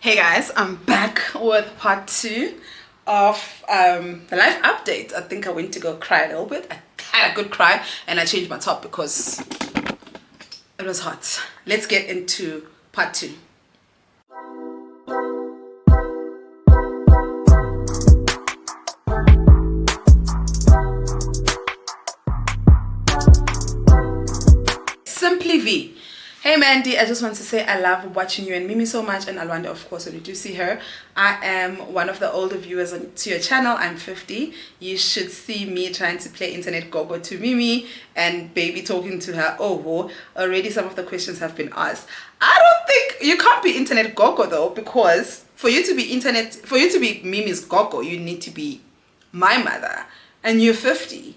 Hey guys, I'm back with part 2 of the life update. I think I went to go cry a little bit. I had a good cry and I changed my top because it was hot. Let's get into part 2. Simply V. Hey Mandy, I just want to say I love watching you and Mimi so much, and Alwanda, of course, when you do see her. I am one of the older viewers to your channel. I'm 50. You should see me trying to play internet gogo to Mimi and baby talking to her. Oh, already some of the questions have been asked. I don't think you can't be internet gogo though, because for you to be Mimi's gogo, you need to be my mother, and you're 50.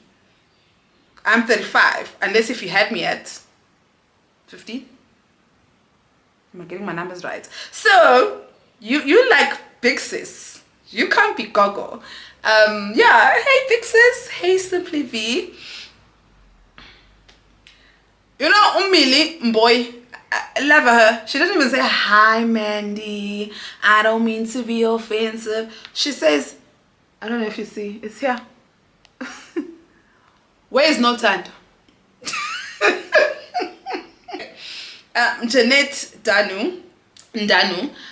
I'm 35, unless if you had me at 50. Am I getting my numbers right? So you like big sis. You can't be gogo. Yeah. Hey big sis. Hey Simply V. You know Umili boy. I love her. She doesn't even say hi Mandy. I don't mean to be offensive. She says, I don't know if you see. It's here. Where is no time? Jeanette Ndanu,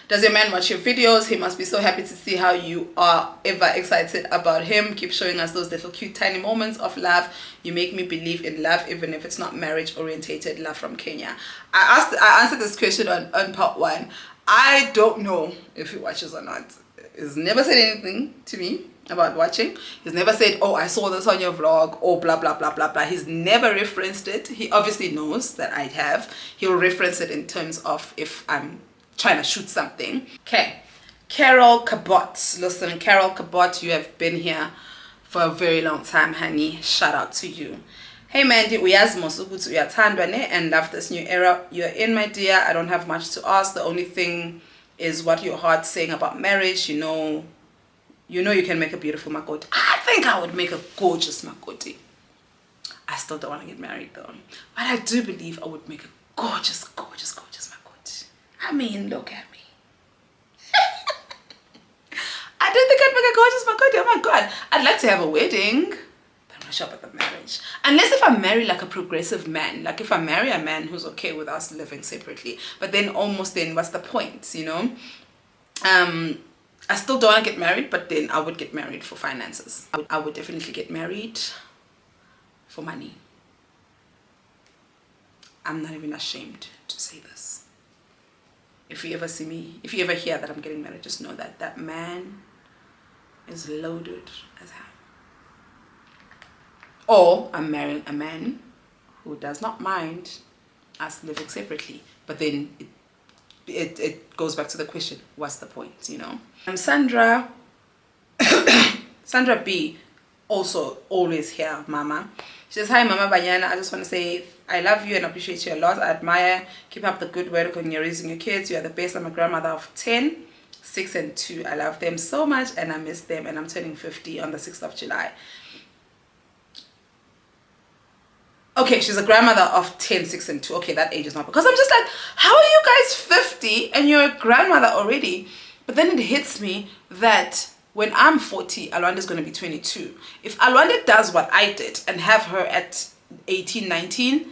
does your man watch your videos? He must be so happy to see how you are ever excited about him. Keep showing us those little cute tiny moments of love. You make me believe in love even if it's not marriage orientated. Love from Kenya. I answered this question on part 1. I don't know if he watches or not. He's never said anything to me about watching. He's never said, oh, I saw this on your vlog, or blah blah blah blah blah. He's never referenced it. He obviously knows that I have. He'll reference it in terms of if I'm trying to shoot something. Okay, Carol Cabot. Listen, Carol Cabot, you have been here for a very long time, honey. Shout out to you. Hey Mandy, and love this new era you're in, my dear. I don't have much to ask. The only thing is what your heart's saying about marriage. You know you can make a beautiful makoti. I think I would make a gorgeous makoti. I still don't want to get married though, but I do believe I would make a gorgeous makoti. I mean, look at me. I do think I'd make a gorgeous makoti. Oh my god, I'd like to have a wedding, but I'm not sure about the marriage. Unless if I marry like a progressive man, like if I marry a man who's okay with us living separately, but then what's the point, you know? I still don't want to get married, but then I would get married for finances. I would definitely get married for money. I'm not even ashamed to say this. If you ever see me, if you ever hear that I'm getting married, just know that that man is loaded as hell. Or I'm marrying a man who does not mind us living separately, but then it goes back to the question, what's the point, you know? Sandra B, also always here, mama. She says, hi mama Banyana, I just want to say I love you and appreciate you a lot. I admire, keep up the good work when you're raising your kids. You are the best. I'm a grandmother of 10, 6 and 2. I love them so much and I miss them, and I'm turning 50 on the 6th of July. Okay, she's a grandmother of 10, 6 and 2. Okay, that age is not, because I'm just like, how are you guys 50 and you're a grandmother already? But then it hits me that when I'm 40, Alwanda's going to be 22. If Alwanda does what I did and have her at 18, 19,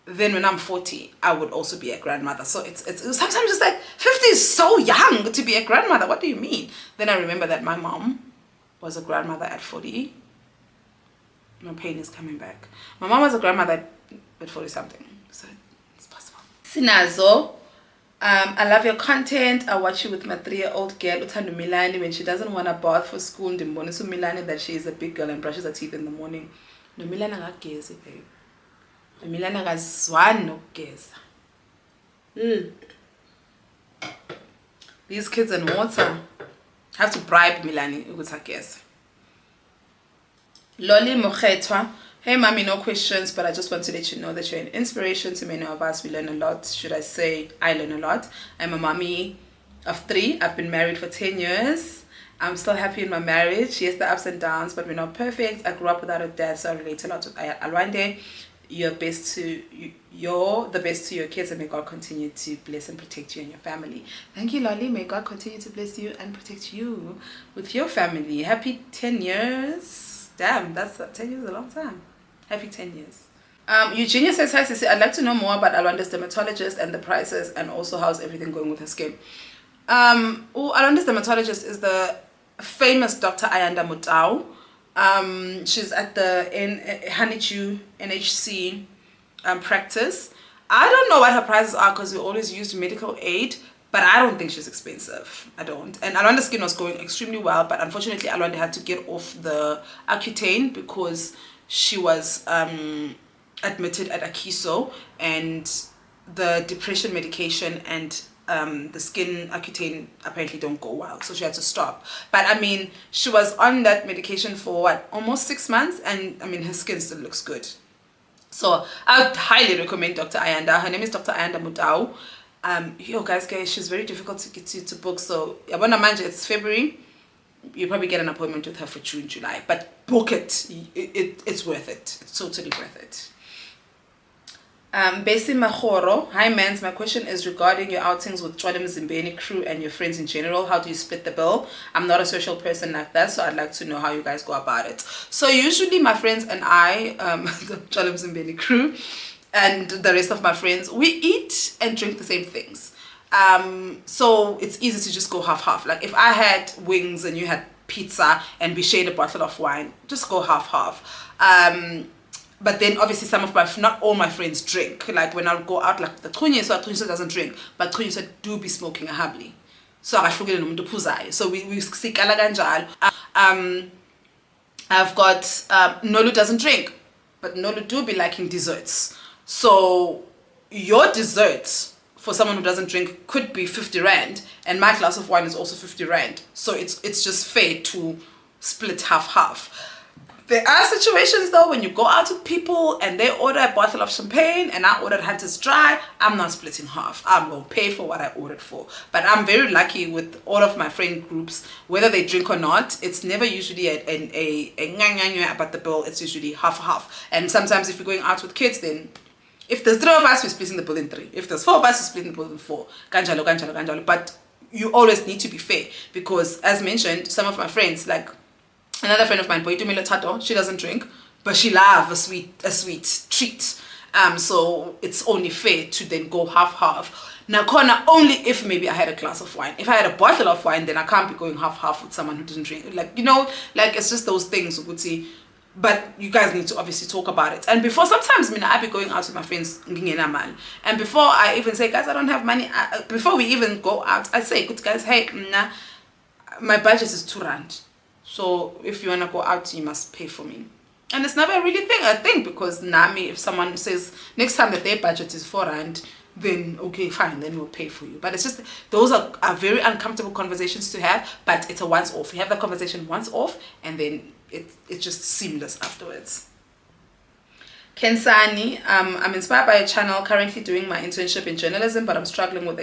then when I'm 40, I would also be a grandmother. So it's sometimes just like, 50 is so young to be a grandmother. What do you mean? Then I remember that my mom was a grandmother at 40. My pain is coming back. My mom was a grandmother at 40 something, so it's possible. Sinazo, I love your content. I watch you with my 3-year-old girl Uthando Milani when she doesn't want a bath for school. Ndimboniso Milani that she is a big girl and brushes her teeth in the morning. No Milani akagezi, babe. No Milani akazwani nokugeza. These kids in water have to bribe Milani ukuthi ageze. Loli Mokhetwa, hey mommy, no questions, but I just want to let you know that you're an inspiration to many of us. We learn a lot. Should I say I learn a lot? I'm a mommy of 3. I've been married for 10 years. I'm still happy in my marriage. Yes, the ups and downs, but we're not perfect. I grew up without a dad, so I relate a lot with Alwande. you're the best to your kids, and may God continue to bless and protect you and your family. Thank you, Lolly. May God continue to bless you and protect you with your family. Happy 10 years. Damn, 10 years is a long time. Happy 10 years. Eugenia says, hi Sissy, I'd like to know more about Alwanda's dermatologist and the prices, and also how's everything going with her skin. Alwanda's dermatologist is the famous Dr. Ayanda Mutau. She's at the Hanichu NHC practice. I don't know what her prices are because we always used medical aid, but I don't think she's expensive. I don't. And Alwanda's skin was going extremely well, but unfortunately Alwanda had to get off the Accutane because she was admitted at Akiso, and the depression medication and the skin Accutane apparently don't go well, so she had to stop. But I mean, she was on that medication for what, almost 6 months, and I mean, her skin still looks good. So I would highly recommend Dr. Ayanda. Her name is Dr. Ayanda Mutau. Yo guys, she's very difficult to get to book, so Yabona Manja, it's February. You probably get an appointment with her for June, July, but book it. It's worth it. It's totally worth it. Besi Mahoro, hi Mans, my question is regarding your outings with Chwadem Zimbeni crew and your friends in general. How do you split the bill? I'm not a social person like that, so I'd like to know how you guys go about it. So usually my friends and I, the Chwadem Zimbeni crew and the rest of my friends, we eat and drink the same things. So it's easy to just go half-half. Like if I had wings and you had pizza and we shared a bottle of wine, just go half-half. But then obviously not all my friends drink. Like when I go out, like the Tkhunyiso doesn't drink, but Tkhunyiso do be smoking a habli. So we sikala kanjalo. I've got Nolu doesn't drink, but Nolu do be liking desserts. So your dessert for someone who doesn't drink could be 50 rand, and my glass of wine is also 50 rand. So it's just fair to split half-half. There are situations though when you go out with people and they order a bottle of champagne and I ordered Hunter's Dry, I'm not splitting half. I'm going to pay for what I ordered for. But I'm very lucky with all of my friend groups, whether they drink or not, it's never usually a about the bill. It's usually half. And sometimes if you're going out with kids, then if there's 3 of us, we're splitting the bill in 3. If there's 4 of us, we're splitting the bill in 4. Ganjalo. But you always need to be fair because, as mentioned, some of my friends, like another friend of mine, Boitumelo Tato, she doesn't drink, but she loves a sweet treat. So it's only fair to then go half-half. Now, corner only if maybe I had a glass of wine. If I had a bottle of wine, then I can't be going half-half with someone who doesn't drink. Like, like it's just those things, Uguti. But you guys need to obviously talk about it. And before, sometimes I'd be going out with my friends, and before I even say, guys, I don't have money, before we even go out, I say, good guys, hey, my budget is 2 rand. So if you want to go out, you must pay for me. And it's never really a thing because Nami, if someone says next time that their budget is 4 rand, then okay, fine, then we'll pay for you. But it's just, those are very uncomfortable conversations to have, but it's a once off. You have the conversation once off and then it's just seamless afterwards. Kensani, I'm inspired by a channel, currently doing my internship in journalism, but I'm struggling with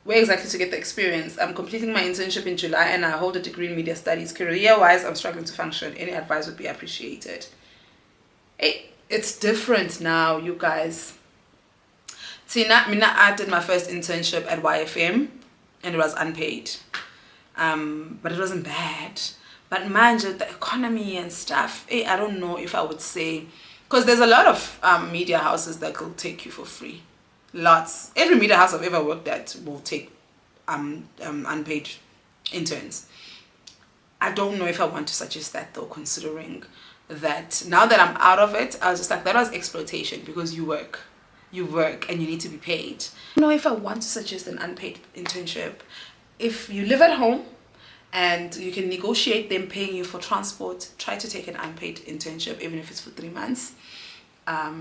where exactly to get the experience. I'm completing my internship in July and I hold a degree in media studies. Career-wise, I'm struggling to function. Any advice would be appreciated. Hey, it's different now, you guys. I did my first internship at YFM and it was unpaid. But it wasn't bad. But man, the economy and stuff, I don't know if I would say, because there's a lot of media houses that will take you for free. Lots. Every media house I've ever worked at will take unpaid interns. I don't know if I want to suggest that though, considering that now that I'm out of it, I was just like, that was exploitation because you work and you need to be paid. I don't know if I want to suggest an unpaid internship. If you live at home and you can negotiate them paying you for transport, try to take an unpaid internship, even if it's for 3 months. I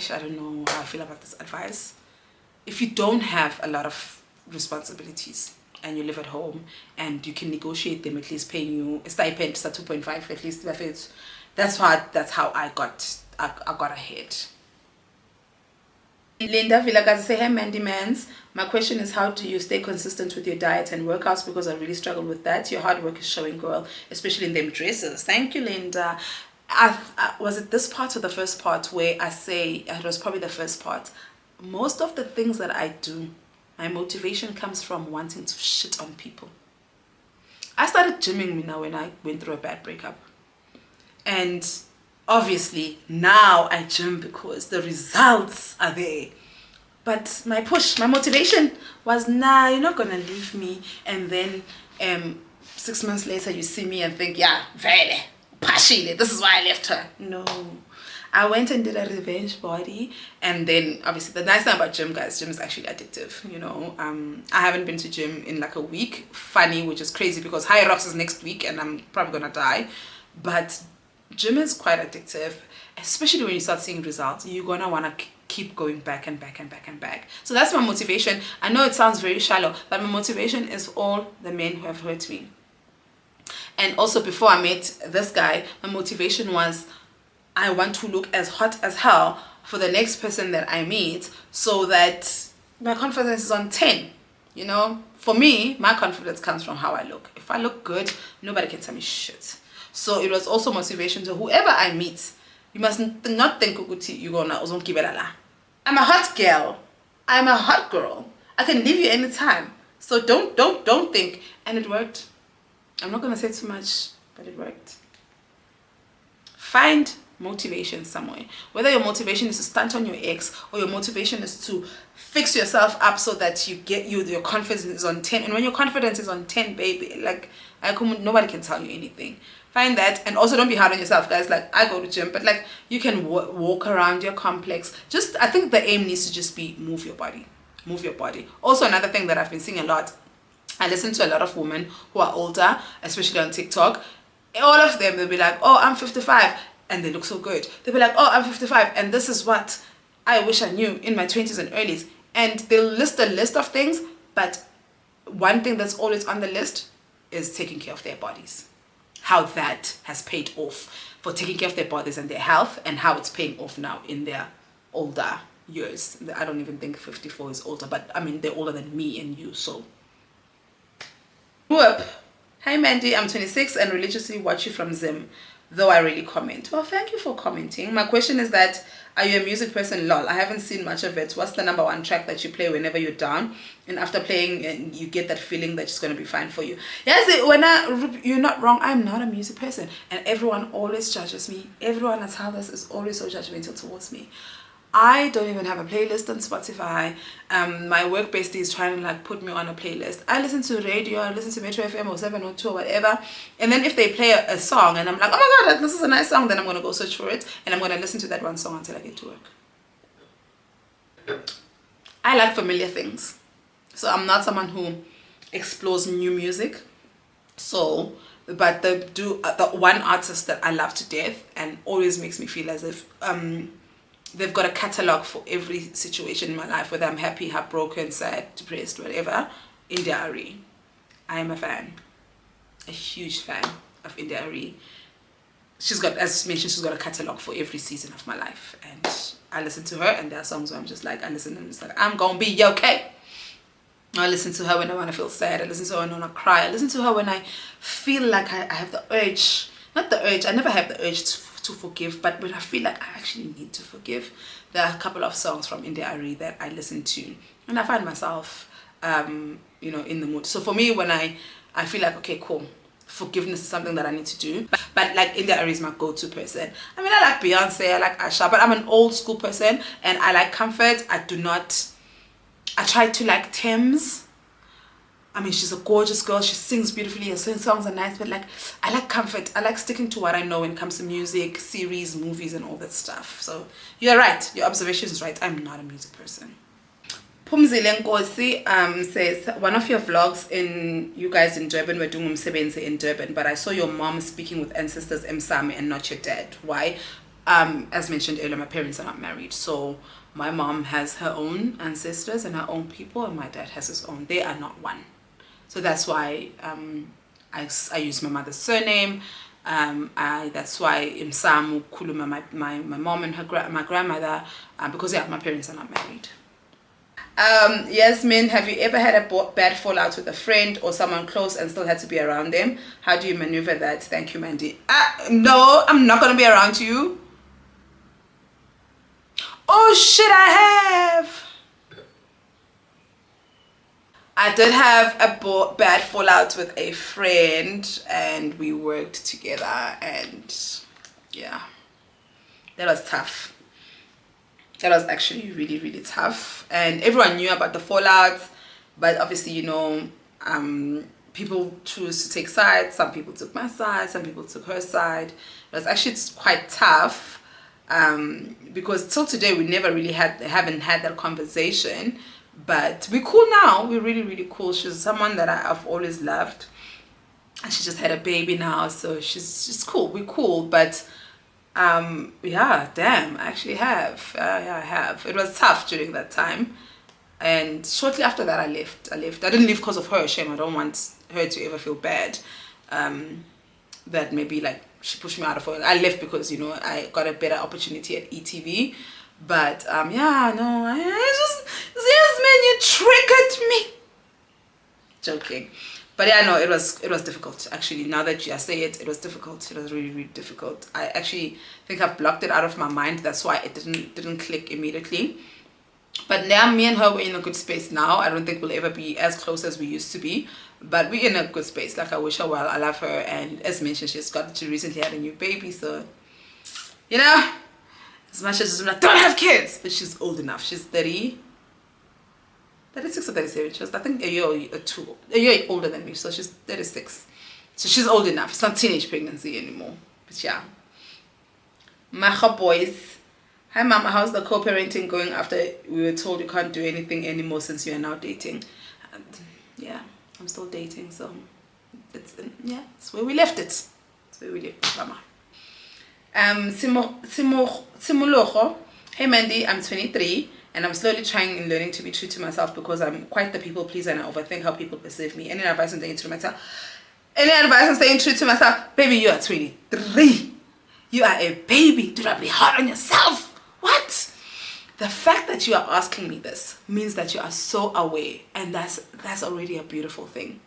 don't know how I feel about this advice. If you don't have a lot of responsibilities and you live at home and you can negotiate them at least paying you a stipend, it's 2.5 at least. That's how I got ahead. Linda Villagazi say, hey Mandy Mans, my question is how do you stay consistent with your diet and workouts, because I really struggle with that. Your hard work is showing, girl, especially in them dresses. Thank you, Linda. Was it this part or the first part where I say, it was probably the first part, most of the things that I do, my motivation comes from wanting to shit on people. I started gymming now when I went through a bad breakup. And obviously now I gym because the results are there. But my motivation was, nah, you're not gonna leave me. And then 6 months later you see me and think, yeah, vele, partially, this is why I left her. No. I went and did a revenge body, and then obviously the nice thing about gym, guys, gym is actually addictive, you know. I haven't been to gym in like a week. Funny, which is crazy because High Rocks is next week and I'm probably gonna die. But gym is quite addictive, especially when you start seeing results. You're gonna wanna keep going back and back and back and back. So that's my motivation. I know it sounds very shallow, but my motivation is all the men who have hurt me. And also before I met this guy, my motivation was, I want to look as hot as hell for the next person that I meet, so that my confidence is on 10. You know, for me, my confidence comes from how I look. If I look good, nobody can tell me shit. So it was also motivation to whoever I meet. You must not think you're gonna. I'm a hot girl. I'm a hot girl. I can leave you anytime. So don't think. And it worked. I'm not gonna say too much, but it worked. Find motivation somewhere. Whether your motivation is to stunt on your ex, or your motivation is to fix yourself up so that your confidence is on 10. And when your confidence is on 10, baby, like nobody can tell you anything. Find that. And also don't be hard on yourself, guys. Like, I go to gym, but like, you can walk around your complex. I think the aim needs to just be move your body. Also, another thing that I've been seeing a lot, I listen to a lot of women who are older, especially on TikTok. All of them, they'll be like, oh, I'm 55, and they look so good. They'll be like, oh, I'm 55, and this is what I wish I knew in my 20s and earlys. And they'll list a list of things, but one thing that's always on the list is taking care of their bodies. How that has paid off for taking care of their bodies and their health, and how it's paying off now in their older years. I don't even think 54 is older, but I mean, they're older than me and you, so. Whoop. Hi Mandy, I'm 26 and religiously watch you from Zim, though I really comment. Well, thank you for commenting. My question is that, are you a music person? Lol, I haven't seen much of it. What's the number one track that you play whenever you're down, and after playing and you get that feeling that it's going to be fine for you? Yes, you're not wrong. I'm not a music person, and everyone always judges me. Everyone that's how this is always so judgmental towards me. I don't even have a playlist on Spotify. My work bestie is trying to like put me on a playlist. I listen to radio, I listen to Metro FM or 702 or whatever. And then if they play a song and I'm like, oh my god, this is a nice song, then I'm going to go search for it. And I'm going to listen to that one song until I get to work. I like familiar things. So I'm not someone who explores new music. So, but the one artist that I love to death and always makes me feel as if they've got a catalog for every situation in my life, whether I'm happy, heartbroken, sad, depressed, whatever. India Arie. I am a fan. A huge fan of India Arie. She's got, as mentioned, she's got a catalog for every season of my life. And I listen to her, and there are songs where I'm just like, I listen and it's like, I'm gonna be okay. I listen to her when I want to feel sad. I listen to her when I want to cry. I listen to her when I feel like I have the urge. Not the urge. I never have the urge to forgive, but when I feel like I actually need to forgive, there are a couple of songs from India Arie that I listen to, and I find myself, you know, in the mood. So for me, when I feel like, okay, cool, forgiveness is something that I need to do, but like India Arie is my go-to person. I mean, I like Beyonce, I like Asha, but I'm an old school person, and I like comfort. I try to like Thames. I mean, she's a gorgeous girl. She sings beautifully. Her songs are nice, but like, I like comfort. I like sticking to what I know when it comes to music, series, movies, and all that stuff. So you're right. Your observation is right. I'm not a music person. Pumzile Nkosi says, one of your vlogs you guys in Durban were doing umsebenzi in Durban, but I saw your mom speaking with ancestors Msami and not your dad. Why? As mentioned earlier, my parents are not married, so my mom has her own ancestors and her own people, and my dad has his own. They are not one. So that's why I use my mother's surname. That's why Msamu Kuluma, my mom and my grandmother, because yeah, my parents are not married. Yasmin, have you ever had a bad fallout with a friend or someone close and still had to be around them? How do you maneuver that? Thank you, Mandy. No, I'm not going to be around you. Oh, shit, I have. I did have a bad fallout with a friend and we worked together and yeah, that was tough. That was actually really, really tough. And everyone knew about the fallout, but obviously, you know, people choose to take sides. Some people took my side, some people took her side. It was actually quite tough because till today we never really haven't had that conversation. But we're cool now. We're really, really cool. She's someone that I've always loved. And she just had a baby now, so she's cool. We're cool, but yeah, damn, I actually have. Yeah, I have. It was tough during that time. And shortly after that, I left. I didn't leave because of her. Shame. I don't want her to ever feel bad. That maybe like she pushed me out of her. I left because, you know, I got a better opportunity at ETV. But yeah, no, I just, yes, man, you triggered me. Joking. But yeah, no, it was difficult actually. Now that you say it, it was difficult. It was really, really difficult. I actually think I've blocked it out of my mind. That's why it didn't click immediately. But now me and her, we're in a good space now. I don't think we'll ever be as close as we used to be, but we're in a good space. Like, I wish her well. I love her, and as mentioned, she recently had a new baby, so you know, as much as I don't have kids, but she's old enough. She's 36 or 37. She was, I think, a year older than me, so she's 36. So she's old enough. It's not teenage pregnancy anymore. But yeah. Macha boys. Hi mama, how's the co-parenting going after we were told you can't do anything anymore since you are now dating? And yeah, I'm still dating, so it's where we left it. It's where we left it, mama. Simulojo. Hey Mandy, I'm 23 and I'm slowly trying and learning to be true to myself because I'm quite the people pleaser and I overthink how people perceive me. Any advice on staying true to myself? Any advice on staying true to myself? Baby, you are 23. You are a baby. Do not be hard on yourself. What? The fact that you are asking me this means that you are so aware, and that's already a beautiful thing.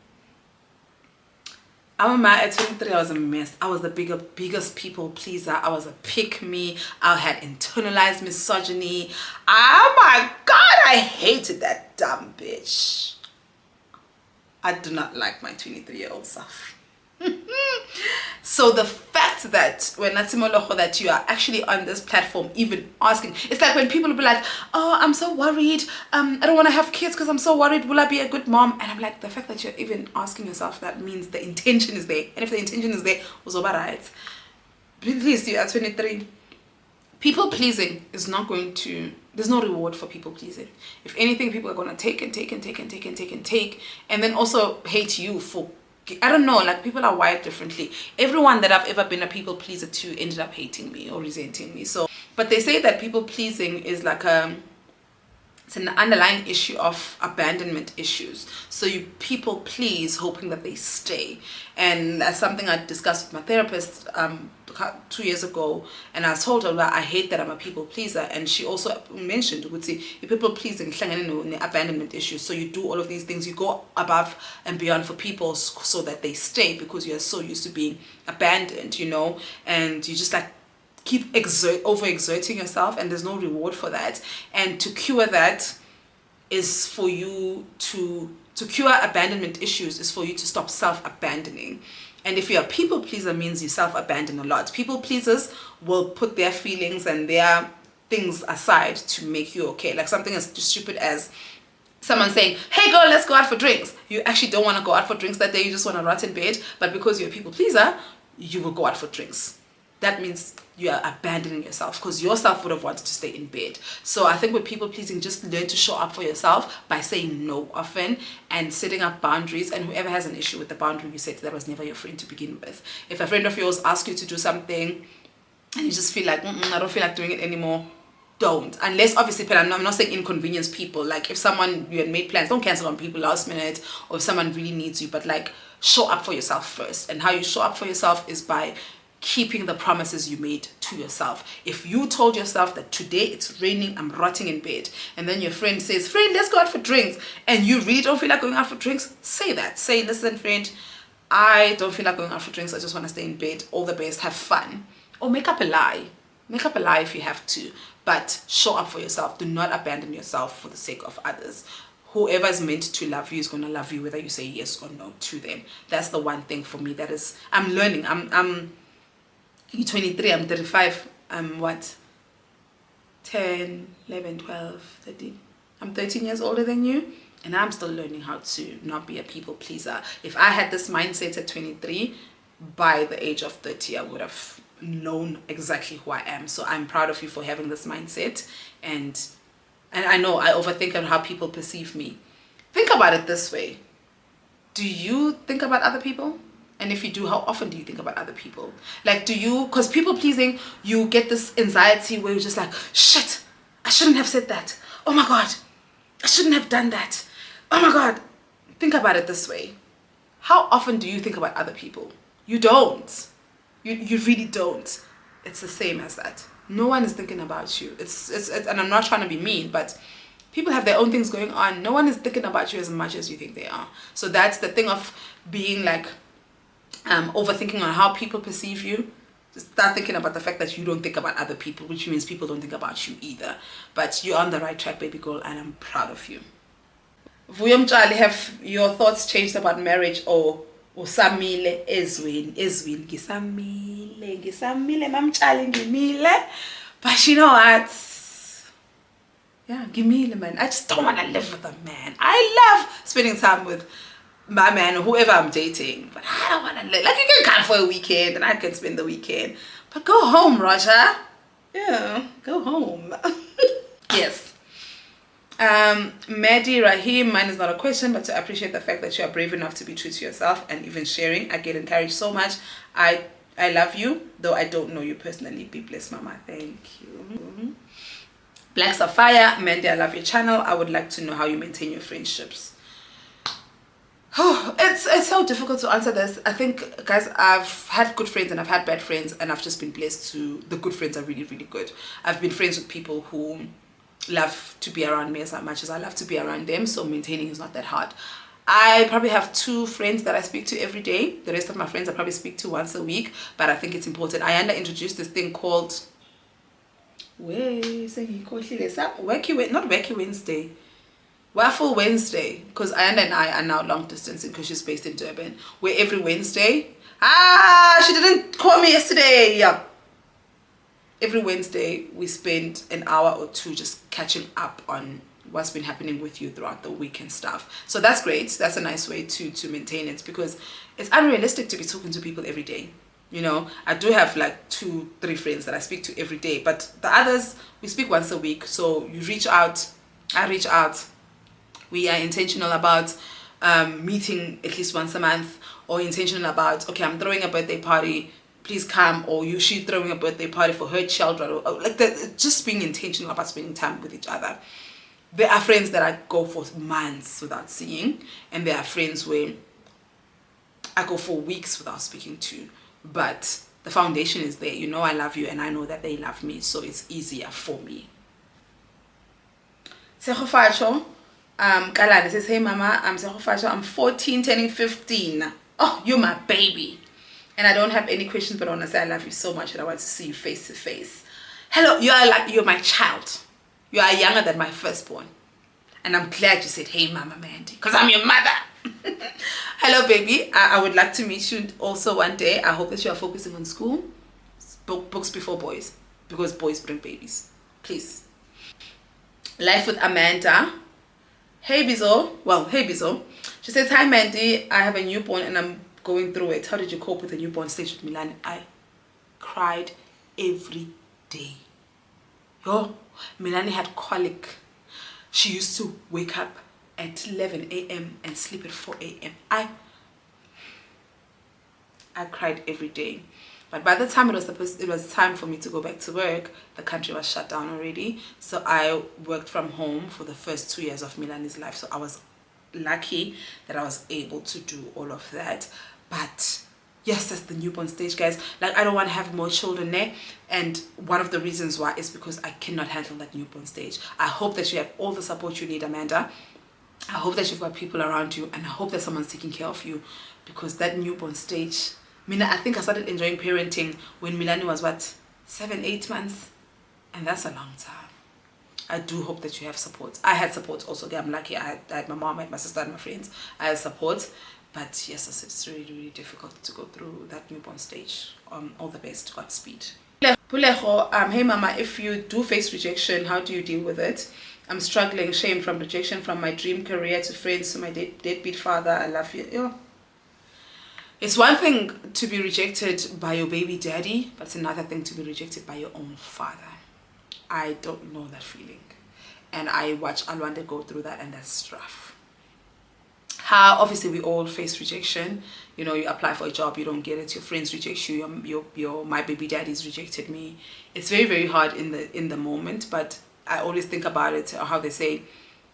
At 23, I was a mess. I was the biggest people pleaser. I was a pick-me. I had internalized misogyny. Oh my God, I hated that dumb bitch. I do not like my 23-year-old self. So the fact that when Natimoloho that you are actually on this platform even asking, it's like when people will be like, oh, I'm so worried, I don't want to have kids because I'm so worried, will I be a good mom? And I'm like, the fact that you're even asking yourself that means the intention is there. And if the intention is there, was over right. Please, you are 23. People pleasing is not going to, there's no reward for people pleasing. If anything, people are going to take and take and take and take and take and take, and then also hate you for, I don't know, like people are wired differently. Everyone that I've ever been a people pleaser to ended up hating me or resenting me. So, but they say that people pleasing is like it's an underlying issue of abandonment issues. So you people please hoping that they stay. And that's something I discussed with my therapist 2 years ago, and I told her that I hate that I'm a people pleaser, and she also mentioned, would say, you people pleasing abandonment issues. So you do all of these things, you go above and beyond for people so that they stay because you're so used to being abandoned, you know, and you just like keep overexerting yourself, and there's no reward for that. And to cure that is for you to cure abandonment issues is for you to stop self-abandoning. And if you're a people pleaser, means you self-abandon a lot. People pleasers will put their feelings and their things aside to make you okay. Like something as stupid as someone saying, hey girl, let's go out for drinks. You actually don't want to go out for drinks that day, you just want to rot in bed, but because you're a people pleaser, you will go out for drinks. That means you are abandoning yourself because yourself would have wanted to stay in bed. So I think with people pleasing, just learn to show up for yourself by saying no often and setting up boundaries. And whoever has an issue with the boundary you set, that was never your friend to begin with. If a friend of yours asks you to do something and you just feel like, I don't feel like doing it anymore, don't. Unless obviously, but I'm not saying inconvenience people. Like if someone, you had made plans, don't cancel on people last minute, or if someone really needs you, but like show up for yourself first. And how you show up for yourself is by keeping the promises you made to yourself. If you told yourself that today it's raining, I'm rotting in bed, and then your friend says, friend, let's go out for drinks, and you really don't feel like going out for drinks, say that. Say, listen, friend, I don't feel like going out for drinks, I just want to stay in bed. All the best, have fun. Or make up a lie. Make up a lie if you have to, but show up for yourself. Do not abandon yourself for the sake of others. Whoever is meant to love you is going to love you whether you say yes or no to them. That's the one thing for me that is, I'm learning. You're 23, I'm 35, I'm what? 10, 11, 12, 13. I'm 13 years older than you, and I'm still learning how to not be a people pleaser. If I had this mindset at 23, by the age of 30, I would have known exactly who I am. So I'm proud of you for having this mindset, and I know I overthink on how people perceive me. Think about it this way. Do you think about other people? And if you do, how often do you think about other people? Like, do you, because people pleasing, you get this anxiety where you're just like, shit, I shouldn't have said that. Oh my God, I shouldn't have done that. Oh my God. Think about it this way. How often do you think about other people? You don't. You really don't. It's the same as that. No one is thinking about you. It's and I'm not trying to be mean, but people have their own things going on. No one is thinking about you as much as you think they are. So that's the thing of being like overthinking on how people perceive you. Just start thinking about the fact that you don't think about other people, which means people don't think about you either. But you're on the right track, baby girl, and I'm proud of you. Vuyom Charlie, have your thoughts changed about marriage or usamile ezwini ngisamile mamchali ngimile? But you know what, yeah, gimile, man. I just don't want to live with a man. I love spending time with my man or whoever I'm dating, but I don't want to live. Like, you can come for a weekend and I can spend the weekend, but go home, Roger. Yeah, go home. Yes. Mehdi Rahim, mine is not a question, but to appreciate the fact that you are brave enough to be true to yourself and even sharing. I get encouraged so much. I love you, though I don't know you personally. Be blessed, mama. Thank you. Black Sapphire, Mandy, I love your channel. I would like to know how you maintain your friendships. Oh, it's so difficult to answer this. I think, guys, I've had good friends and I've had bad friends, and I've just been blessed to, the good friends are really, really good. I've been friends with people who love to be around me as much as I love to be around them, so maintaining is not that hard. I probably have 2 friends that I speak to every day. The rest of my friends I probably speak to once a week, but I think it's important. Ayanda introduced this thing called Wacky Wednesday, Waffle Wednesday, because Ayanda and I are now long distance because she's based in Durban, where every Wednesday, she didn't call me yesterday, yeah. Every Wednesday, we spend an hour or 2 just catching up on what's been happening with you throughout the week and stuff. So that's great. That's a nice way to maintain it, because it's unrealistic to be talking to people every day. You know, I do have like 2-3 friends that I speak to every day, but the others, we speak once a week. So you reach out, I reach out. We are intentional about meeting at least once a month, or intentional about, okay, I'm throwing a birthday party, please come, or she throwing a birthday party for her children, or like that. Just being intentional about spending time with each other. There are friends that I go for months without seeing, and there are friends where I go for weeks without speaking to, but the foundation is there. You know I love you, and I know that they love me, so it's easier for me. Sehofacho, Kalani says, hey mama, I'm Sehofacho, I'm 14 turning 15. Oh, you're my baby. And I don't have any questions, but I want to say I love you so much and I want to see you face to face. Hello, you're my child. You are younger than my firstborn. And I'm glad you said, hey, Mama Mandy, because I'm your mother. Hello, baby. I would like to meet you also one day. I hope that you are focusing on school. Books before boys, because boys bring babies. Please. Life with Amanda. Hey, Bizo. Well, hey, Bizo. She says, hi, Mandy. I have a newborn and I'm going through it. How did you cope with the newborn stage with Milan? I cried every day. Yo, Milani had colic. She used to wake up at 11 a.m. and sleep at 4 a.m. I cried every day. But by the time it was time for me to go back to work, the country was shut down already. So I worked from home for the first 2 years of Milani's life. So I was lucky that I was able to do all of that. But Yes, that's the newborn stage, guys. Like, I don't want to have more children there. And one of the reasons why is because I cannot handle that newborn stage. I hope that you have all the support you need, Amanda. I hope that you've got people around you, and I hope that someone's taking care of you, because that newborn stage, I think I started enjoying parenting when Milani was what, 7-8 months, and that's a long time. I do hope that you have support. I had support also. I'm lucky. I had my mom, I had my sister, and my friends. I had support, but yes, it's really, really difficult to go through that newborn stage. All the best. Godspeed. Puleho, hey mama, if you do face rejection, how do you deal with it? I'm struggling, shame from rejection, from my dream career to friends to my deadbeat father. I love you. Yeah. It's one thing to be rejected by your baby daddy, but it's another thing to be rejected by your own father. I don't know that feeling. And I watch Alwande go through that, and that's rough. How obviously we all face rejection. You know, you apply for a job, you don't get it, your friends reject you, your my baby daddy's rejected me. It's very, very hard in the moment, but I always think about it, how they say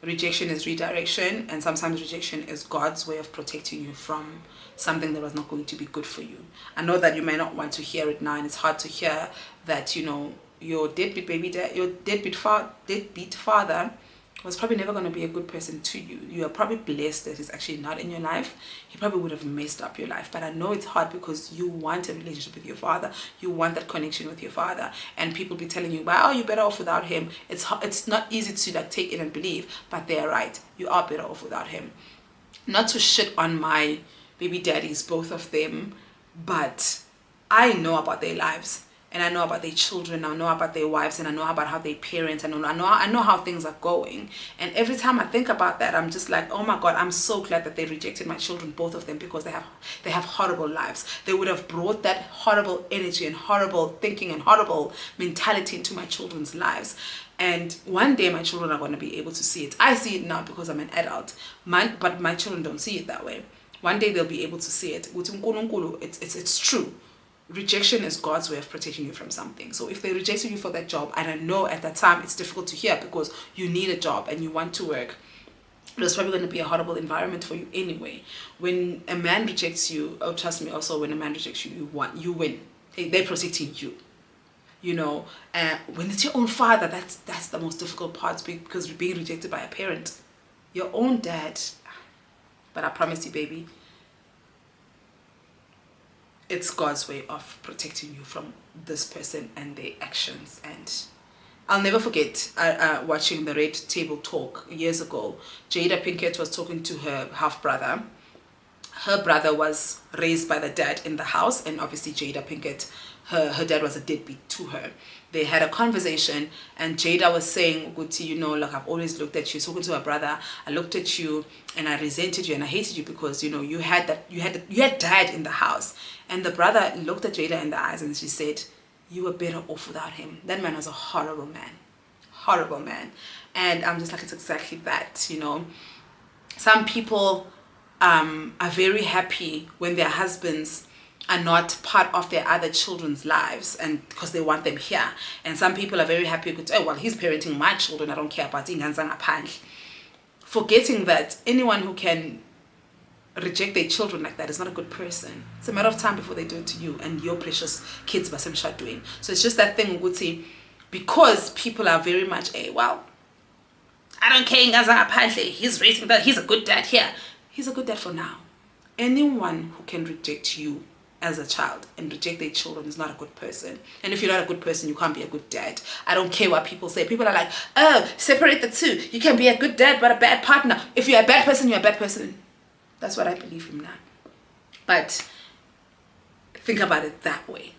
rejection is redirection, and sometimes rejection is God's way of protecting you from something that was not going to be good for you. I know that you may not want to hear it now, and it's hard to hear that, you know, your deadbeat father was probably never going to be a good person to you. You are probably blessed that he's actually not in your life. He probably would have messed up your life. But I know it's hard because you want a relationship with your father. You want that connection with your father. And people be telling you, wow, you're better off without him. It's not easy to like take it and believe, but they're right. You are better off without him. Not to shit on my baby daddies, both of them, but I know about their lives. And I know about their children, I know about their wives, and I know about how they parent, and I know how things are going. And every time I think about that, I'm just like, oh my God, I'm so glad that they rejected my children, both of them, because they have horrible lives. They would have brought that horrible energy and horrible thinking and horrible mentality into my children's lives. And one day my children are going to be able to see it. I see it now because I'm an adult, but my children don't see it that way. One day they'll be able to see it. It's true. Rejection is God's way of protecting you from something. So if they rejected you for that job, and I know at that time it's difficult to hear because you need a job and you want to work, there's probably going to be a horrible environment for you anyway. When a man rejects you, oh trust me, also when a man rejects you, you win. They're protecting you. You know, when it's your own father, that's the most difficult part, because you're being rejected by a parent, your own dad. But I promise you, baby, it's God's way of protecting you from this person and their actions. And I'll never forget watching the Red Table Talk years ago. Jada Pinkett was talking to her half-brother. Her brother was raised by the dad in the house, and obviously Jada Pinkett, her dad was a deadbeat to her. They had a conversation, and Jada was saying, Guti, you know, like, I've always looked at you, talking to her brother, I looked at you and I resented you and I hated you because, you know, you had dad in the house. And the brother looked at Jada in the eyes and she said, you were better off without him. That man was a horrible man. Horrible man. And I'm just like, it's exactly that, you know. Some people are very happy when their husbands are not part of their other children's lives, and because they want them here. And some people are very happy with, oh well, he's parenting my children, I don't care about it. Forgetting that anyone who can reject their children like that is not a good person. It's a matter of time before they do it to you and your precious kids. Doing. So it's just that thing, Guti, because people are very much well, I don't care, he's raising that, he's a good dad here. He's a good dad for now. Anyone who can reject you as a child and reject their children is not a good person. And if you're not a good person, you can't be a good dad. I don't care what people say. People are like, oh, separate the two. You can be a good dad but a bad partner. If you're a bad person, you're a bad person. That's what I believe in now. But think about it that way.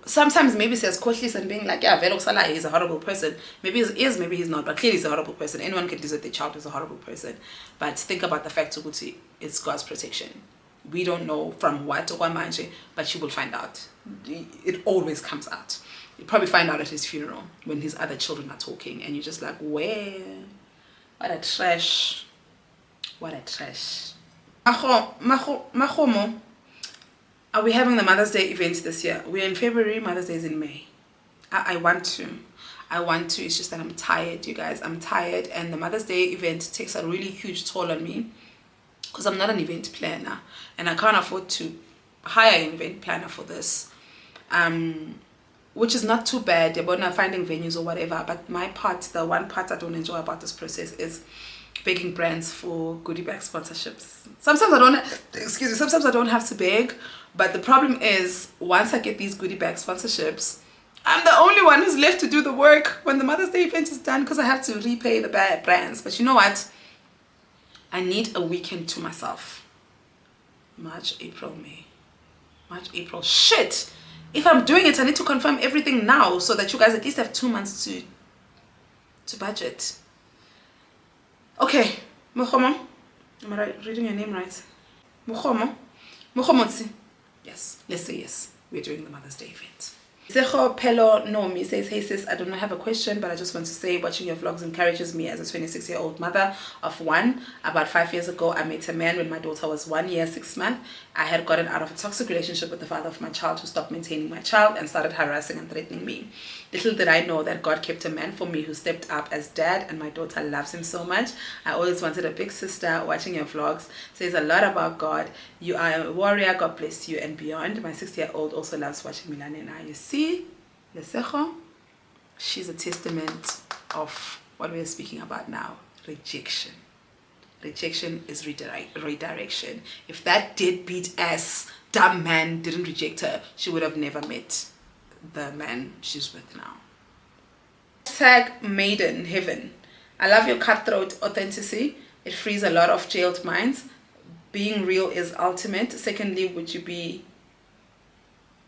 Sometimes maybe says cautious and being like, yeah, Velo Salah is a horrible person. Maybe he is, maybe he's not, but clearly he's a horrible person. Anyone can desert their child as a horrible person. But think about the fact, Uguti, it's God's protection. We don't know from what to Manje, but you will find out. It always comes out. You'll probably find out at his funeral when his other children are talking, and you're just like, where? What a trash. What a trash. Mahomo, are we having the Mother's Day event this year? We're in February, Mother's Day is in May. I want to. It's just that I'm tired, you guys. I'm tired, and the Mother's Day event takes a really huge toll on me because I'm not an event planner and I can't afford to hire an event planner for this, which is not too bad. You're not finding venues or whatever. But my part, the one part I don't enjoy about this process is begging brands for goodie bag sponsorships. Sometimes I don't have to beg, but the problem is once I get these goodie bag sponsorships, I'm the only one who's left to do the work when the Mother's Day event is done, because I have to repay the brands. But you know what? I need a weekend to myself. March, April, May. March, April. Shit! If I'm doing it, I need to confirm everything now so that you guys at least have 2 months to budget. Okay, Mohomo. Am I reading your name right? Mohomo. Mohomotsi. Yes, let's say yes. We're doing the Mother's Day event. Sejo Pelo Nomi says, hey sis, I don't have a question, but I just want to say watching your vlogs encourages me as a 26-year-old mother of one. About 5 years ago, I met a man when my daughter was 1 year, 6 months. I had gotten out of a toxic relationship with the father of my child who stopped maintaining my child and started harassing and threatening me. Little did I know that God kept a man for me who stepped up as dad, and my daughter loves him so much. I always wanted a big sister. Watching your vlogs says a lot about God. You are a warrior. God bless you and beyond. My 6-year-old also loves watching Milane and I. You see, Lesejo, she's a testament of what we are speaking about now, rejection. Rejection is redirection. If that deadbeat ass dumb man didn't reject her, she would have never met the man she's with now. Tag Maiden Heaven. I love your cutthroat authenticity. It frees a lot of jailed minds. Being real is ultimate. Secondly, would you be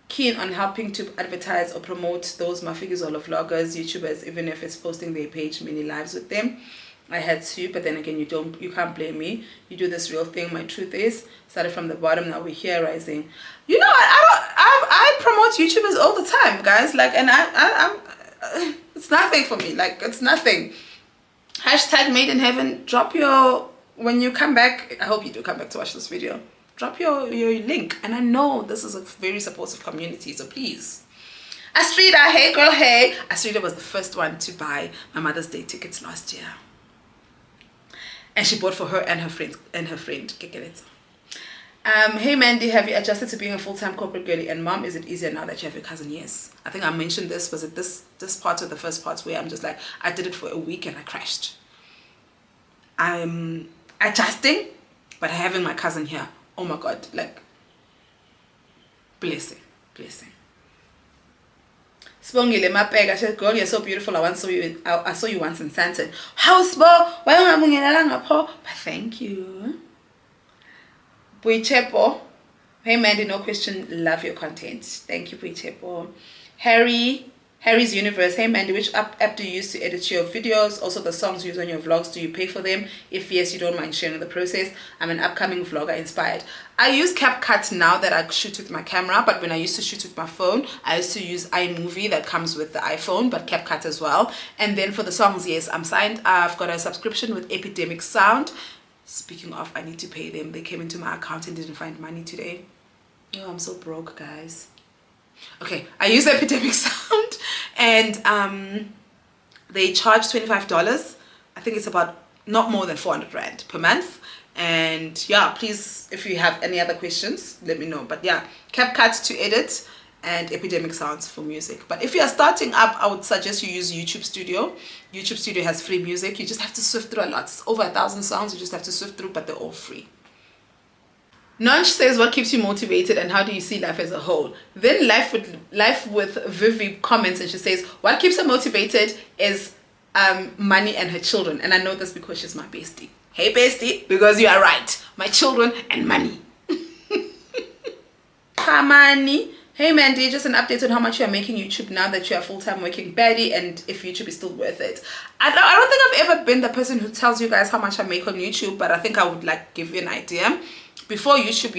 keen on helping to advertise or promote those mafigos or vloggers, YouTubers, even if it's posting their page, many lives with them? I had to, but then again, you can't blame me. You do this real thing. My truth is, started from the bottom, now we're here rising. You know, I promote YouTubers all the time, guys. Like, and I'm it's nothing for me. Like, it's nothing. Hashtag Made in Heaven. Drop your, when you come back, I hope you do come back to watch this video. Drop your link. And I know this is a very supportive community, so please. Astrida, hey girl, hey. Astrida was the first one to buy my Mother's Day tickets last year. And she bought for her and her friend Kekeletsa. Hey Mandy, have you adjusted to being a full-time corporate girly and mom? Is it easier now that you have your cousin? Yes. I think I mentioned this. Was it this part of the first part where I'm just like, I did it for a week and I crashed. I'm adjusting, but having my cousin here, oh my God, like, blessing. Spongile Mapega said, girl, you're so beautiful. I saw you once in Santon. House bo, why don't I? But thank you. Buichepo. Hey Mandy, no question. Love your content. Thank you, Buichepo. Harry's Universe. Hey Mandy, which app do you use to edit your videos? Also the songs you use on your vlogs, do you pay for them? If yes, you don't mind sharing the process. I'm an upcoming vlogger inspired. I use CapCut now that I shoot with my camera, but when I used to shoot with my phone, I used to use iMovie that comes with the iPhone, but CapCut as well. And then for the songs, yes, I'm signed. I've got a subscription with Epidemic Sound. Speaking of, I need to pay them. They came into my account and didn't find money today. Oh, I'm so broke, guys. Okay, I use Epidemic Sound and they charge $25. I think it's about not more than 400 Rand per month. And yeah, please, if you have any other questions, let me know. But yeah, CapCut to edit and Epidemic Sounds for music. But if you are starting up, I would suggest you use YouTube Studio. YouTube Studio has free music. You just have to sift through a lot. It's over 1,000 songs. You just have to sift through, but they're all free. Nunch says, what keeps you motivated and how do you see life as a whole? Then life with Vivi comments and she says, what keeps her motivated is money and her children. And I know this because she's my bestie. Hey bestie, because you are right. My children and money. Money. Hey Mandy, just an update on how much you are making YouTube now that you are full-time working baddie and if YouTube is still worth it. I don't think I've ever been the person who tells you guys how much I make on YouTube, but I think I would like give you an idea. Before YouTube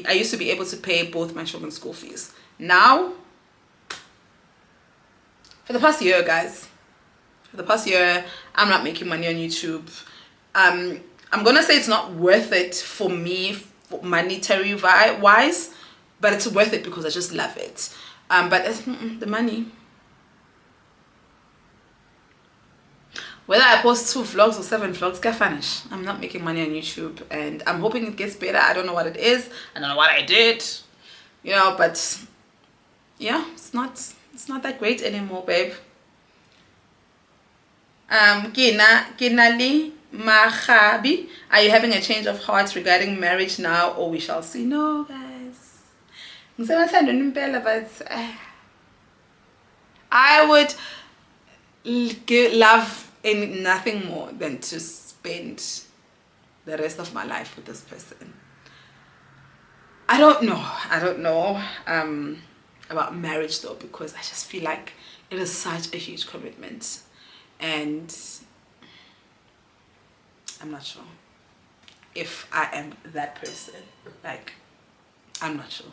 I used to be able to pay both my children's school fees. Now, for the past year, guys, I'm not making money on YouTube. I'm gonna say it's not worth it for me, monetary wise, but it's worth it because I just love it. But the money. Whether I post 2 vlogs or 7 vlogs, get vanish. I'm not making money on YouTube, and I'm hoping it gets better. I don't know what it is. I don't know what I did, you know, but yeah, it's not that great anymore, babe. Kinali Mahabi, are you having a change of heart regarding marriage now, or we shall see? No, guys. But I would love nothing more than to spend the rest of my life with this person. I don't know about marriage though, because I just feel like it is such a huge commitment, and I'm not sure if I am that person. Like, I'm not sure,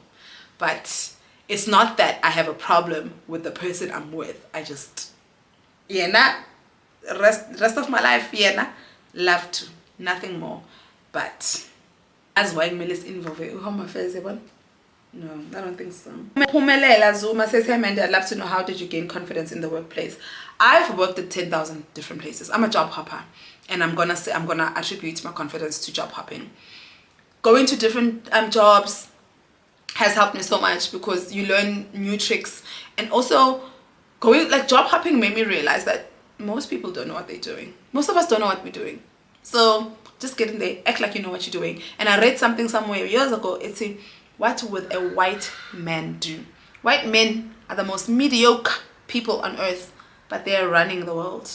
but it's not that I have a problem with the person I'm with. I just, rest of my life, love to, nothing more. But as why Melis involved home affairs, no, I don't think so. Pumelela Zuma says, hey Mandy, I'd love to know, how did you gain confidence in the workplace? I've worked at 10,000 different places. I'm a job hopper, and I'm gonna attribute my confidence to job hopping. Going to different jobs has helped me so much, because you learn new tricks, and also job hopping made me realize that most people don't know what they're doing. Most of us don't know what we're doing. So just get in there, act like you know what you're doing. And I read something somewhere years ago. It's what would a white man do? White men are the most mediocre people on earth, but they're running the world.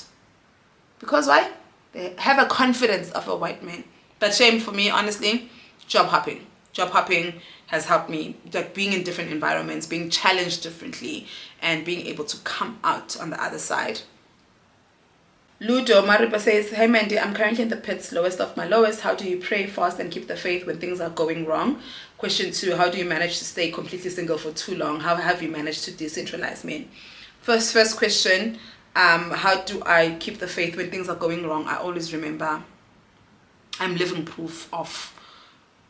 Because why? They have a confidence of a white man. But shame for me, honestly, job hopping. Job hopping has helped me, like being in different environments, being challenged differently, and being able to come out on the other side. Ludo Maripa says, hey Mandy, I'm currently in the pits, lowest of my lowest. How do you pray, fast, and keep the faith when things are going wrong? Question 2, how do you manage to stay completely single for too long? How have you managed to decentralize men? First question, how do I keep the faith when things are going wrong? I always remember I'm living proof of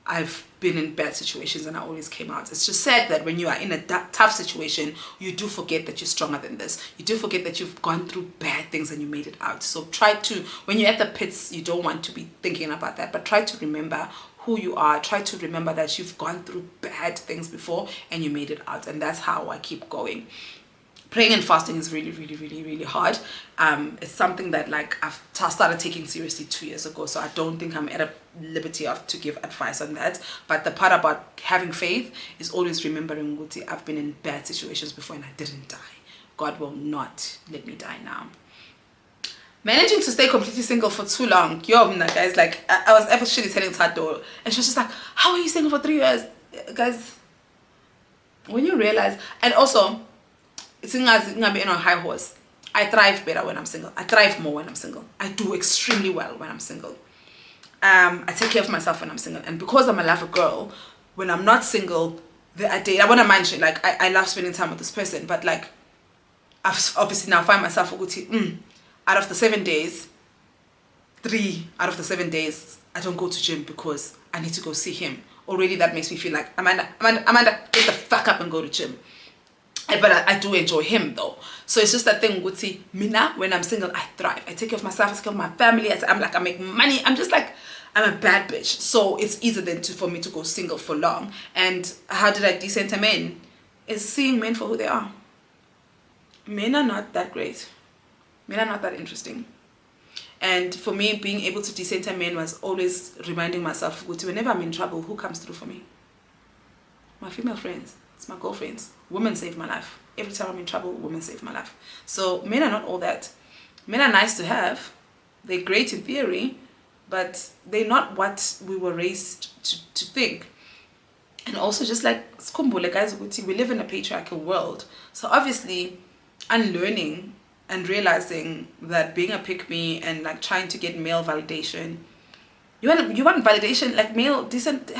I've been in bad situations and I always came out. It's just sad that when you are in a tough situation, you do forget that you're stronger than this. You do forget that you've gone through bad things and you made it out. So try to, when you're at the pits, you don't want to be thinking about that, but try to remember who you are. Try to remember that you've gone through bad things before and you made it out. And that's how I keep going. Praying and fasting is really, really, really, really hard. It's something that I've started taking seriously 2 years ago, so I don't think I'm at a liberty to give advice on that. But the part about having faith is always remembering Guti, I've been in bad situations before and I didn't die. God will not let me die now. Managing to stay completely single for too long. Yo, guys, I was actually telling Tado, and she was just like, how are you single for 3 years? Guys, when you realize, and also, it's gonna be on a high horse. I thrive better when I'm single. I thrive more when I'm single. I do extremely well when I'm single. I take care of myself when I'm single. And because I'm a lover girl, when I'm not single, I date. I want to mention, I love spending time with this person, but I've obviously now find myself out of the 7 days, 3 out of the 7 days, I don't go to gym because I need to go see him. Already that makes me feel like, Amanda, get the fuck up and go to gym. But I do enjoy him though. So it's just that thing, Guti, Mina, when I'm single, I thrive. I take care of myself, I take care of my family. I make money. I'm a bad bitch. So it's easier for me to go single for long. And how did I decenter men? Is seeing men for who they are. Men are not that great. Men are not that interesting. And for me, being able to decenter men was always reminding myself, Guti, whenever I'm in trouble, who comes through for me? My female friends. It's my girlfriends. Women save my life. Every time I'm in trouble, women save my life. So men are not all that. Men are nice to have. They're great in theory, but they're not what we were raised to think. And also just skumbule, guys, we live in a patriarchal world. So obviously unlearning and realizing that being a pick-me and trying to get male validation, you want validation, male decent.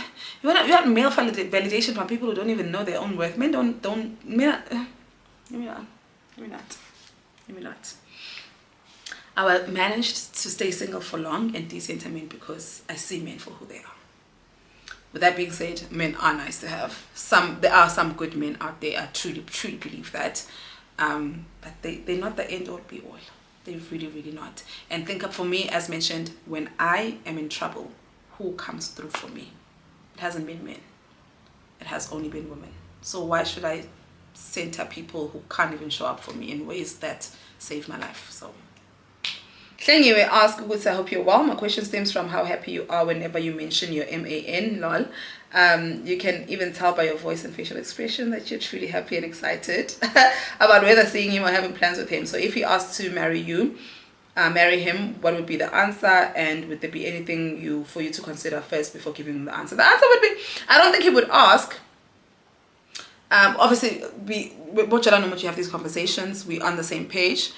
You want male validation from people who don't even know their own worth. Men don't. Men. Let me not. I managed to stay single for long and decenter men because I see men for who they are. With that being said, men are nice to have. There are some good men out there. I truly believe that. But they're not the end all be all. They're really, really not. And think up for me, as mentioned, when I am in trouble, who comes through for me? It hasn't been men. It has only been women. So why should I center people who can't even show up for me in ways that save my life? So Anyway, ask Guts, I hope you're well. My question stems from how happy you are whenever you mention your MAN, lol. You can even tell by your voice and facial expression that you're truly happy and excited about whether seeing him or having plans with him. So if he asked to marry you, marry him, what would be the answer? And would there be anything for you to consider first before giving him the answer? The answer would be, I don't think he would ask. Obviously, we have these conversations. We're on the same page.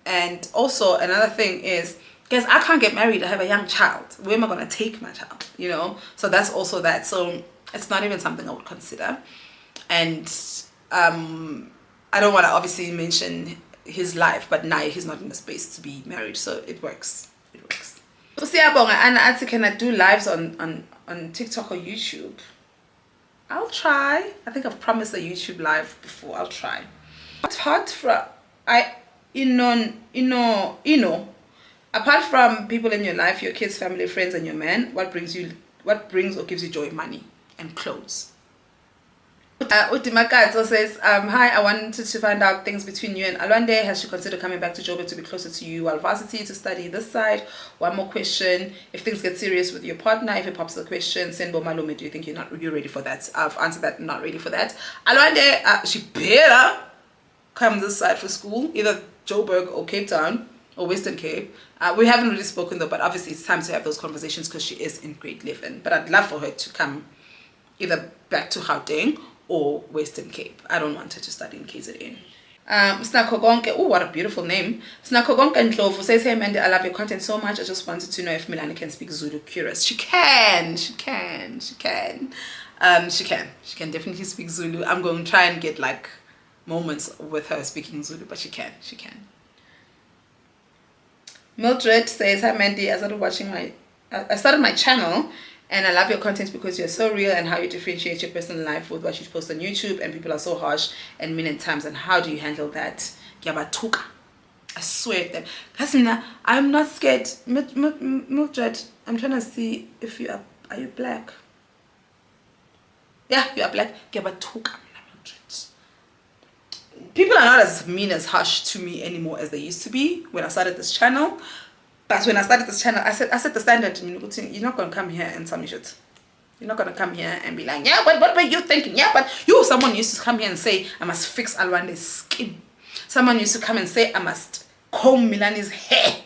And also another thing is, guys, I can't get married. I have a young child. Where am I going to take my child? You know, so that's also that. So it's not even something I would consider. And I don't want to obviously mention his life, but now he's not in the space to be married, so it works. It works. So Siyabonga, Anna, can I do lives on TikTok or YouTube? I'll try. I think I've promised a YouTube live before. I'll try. Apart from apart from people in your life, your kids, family, friends, and your man, what brings or gives you joy? Money and clothes. Utimakato says, hi, I wanted to find out things between you and Alwande. Has she considered coming back to Joburg to be closer to you while varsity to study this side? One more question. If things get serious with your partner, if it pops the question, Senbo Malume, do you think you're ready for that? I've answered that, not ready for that. Alwande, she better come this side for school, either Joburg or Cape Town or Western Cape. We haven't really spoken though, but obviously it's time to have those conversations because she is in grade 11. But I'd love for her to come either back to Gauteng or Western Cape. I don't want her to study in KZN. Snakogonke, oh, what a beautiful name. Snakogonke Ndlovu says, hey Mandy, I love your content so much. I just wanted to know if Milani can speak Zulu. Curious. She can definitely speak Zulu. I'm going to try and get like moments with her speaking Zulu, but she can. Mildred says, hi Mandy, I started my channel and I love your content because you're so real and how you differentiate your personal life with what you post on YouTube, and people are so harsh and mean at times, and how do you handle that? Yabatuka. I swear to them. Kasmina, I'm not scared. Mildred, I'm trying to see if you are you black? Yeah, you are black. Yabatuka. People are not as mean, as harsh to me anymore as they used to be when I started this channel. But when I started this channel, I set the standard. You're not going to come here and tell me shit. You're not going to come here and be like, yeah, but what were you thinking? Yeah, but someone used to come here and say, I must fix Alwande's skin. Someone used to come and say, I must comb Milani's hair.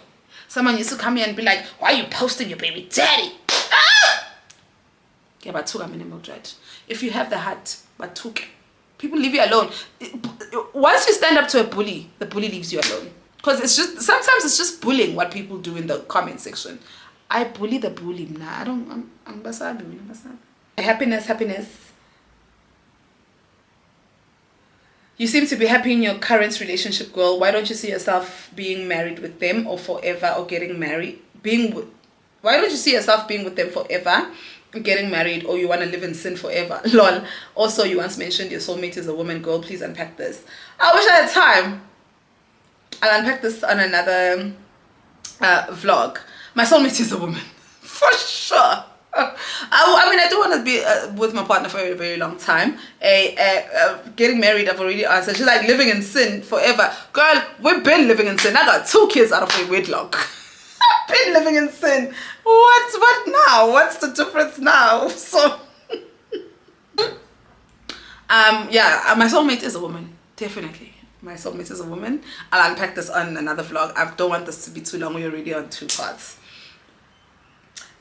Someone used to come here and be like, why are you posting your baby daddy? Ah! Yeah, but took a minimal dread. If you have the heart, but took. People leave you alone. Once you stand up to a bully, the bully leaves you alone. Because sometimes it's just bullying what people do in the comment section. I bully the bully. Nah, I'm basabi. Happiness. You seem to be happy in your current relationship, girl. Why don't you see yourself being married with them or forever, or getting married? Why don't you see yourself being with them forever, getting married, or you want to live in sin forever? Lol. Also, you once mentioned your soulmate is a woman. Girl, please unpack this. I wish I had time. I'll unpack this on another vlog. My soulmate is a woman, for sure. I mean, I do want to be with my partner for a very, very long time. Getting married, I've already answered. She's like, living in sin forever. Girl, we've been living in sin. I got 2 kids out of a wedlock. I've been living in sin. What now? What's the difference now? So, yeah, my soulmate is a woman. Definitely. My soulmate is a woman. I'll unpack this on another vlog. I don't want this to be too long. We're already on 2 parts.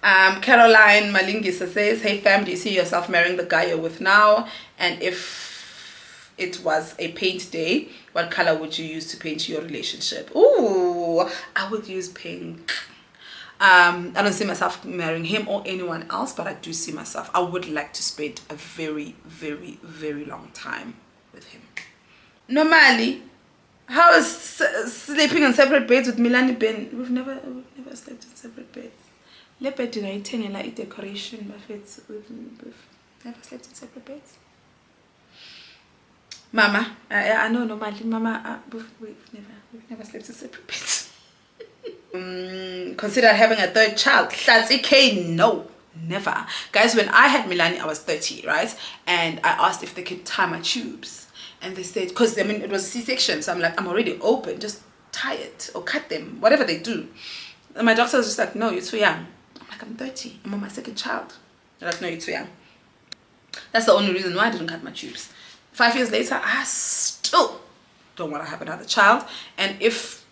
Caroline Malingisa says, hey fam, do you see yourself marrying the guy you're with now? And if it was a paint day, what color would you use to paint your relationship? Ooh, I would use pink. I don't see myself marrying him or anyone else, but I do see myself. I would like to spend a very, very, very long time with him. Normally, how is sleeping in separate beds with Milani been? We've never slept in separate beds. Leopard decoration, we've never slept in separate beds. Mama, I know normally, Mama, we've never slept in separate beds. Consider having a third child. That's okay. No, never. Guys, when I had Milani, I was 30, right? And I asked if they could tie my tubes. And they said, because I mean, it was a C-section. So I'm like, I'm already open. Just tie it or cut them, whatever they do. And my doctor was just like, no, you're too young. I'm like, I'm 30. I'm on my second child. They're like, no, you're too young. That's the only reason why I didn't cut my tubes. 5 years later, I still don't want to have another child. And if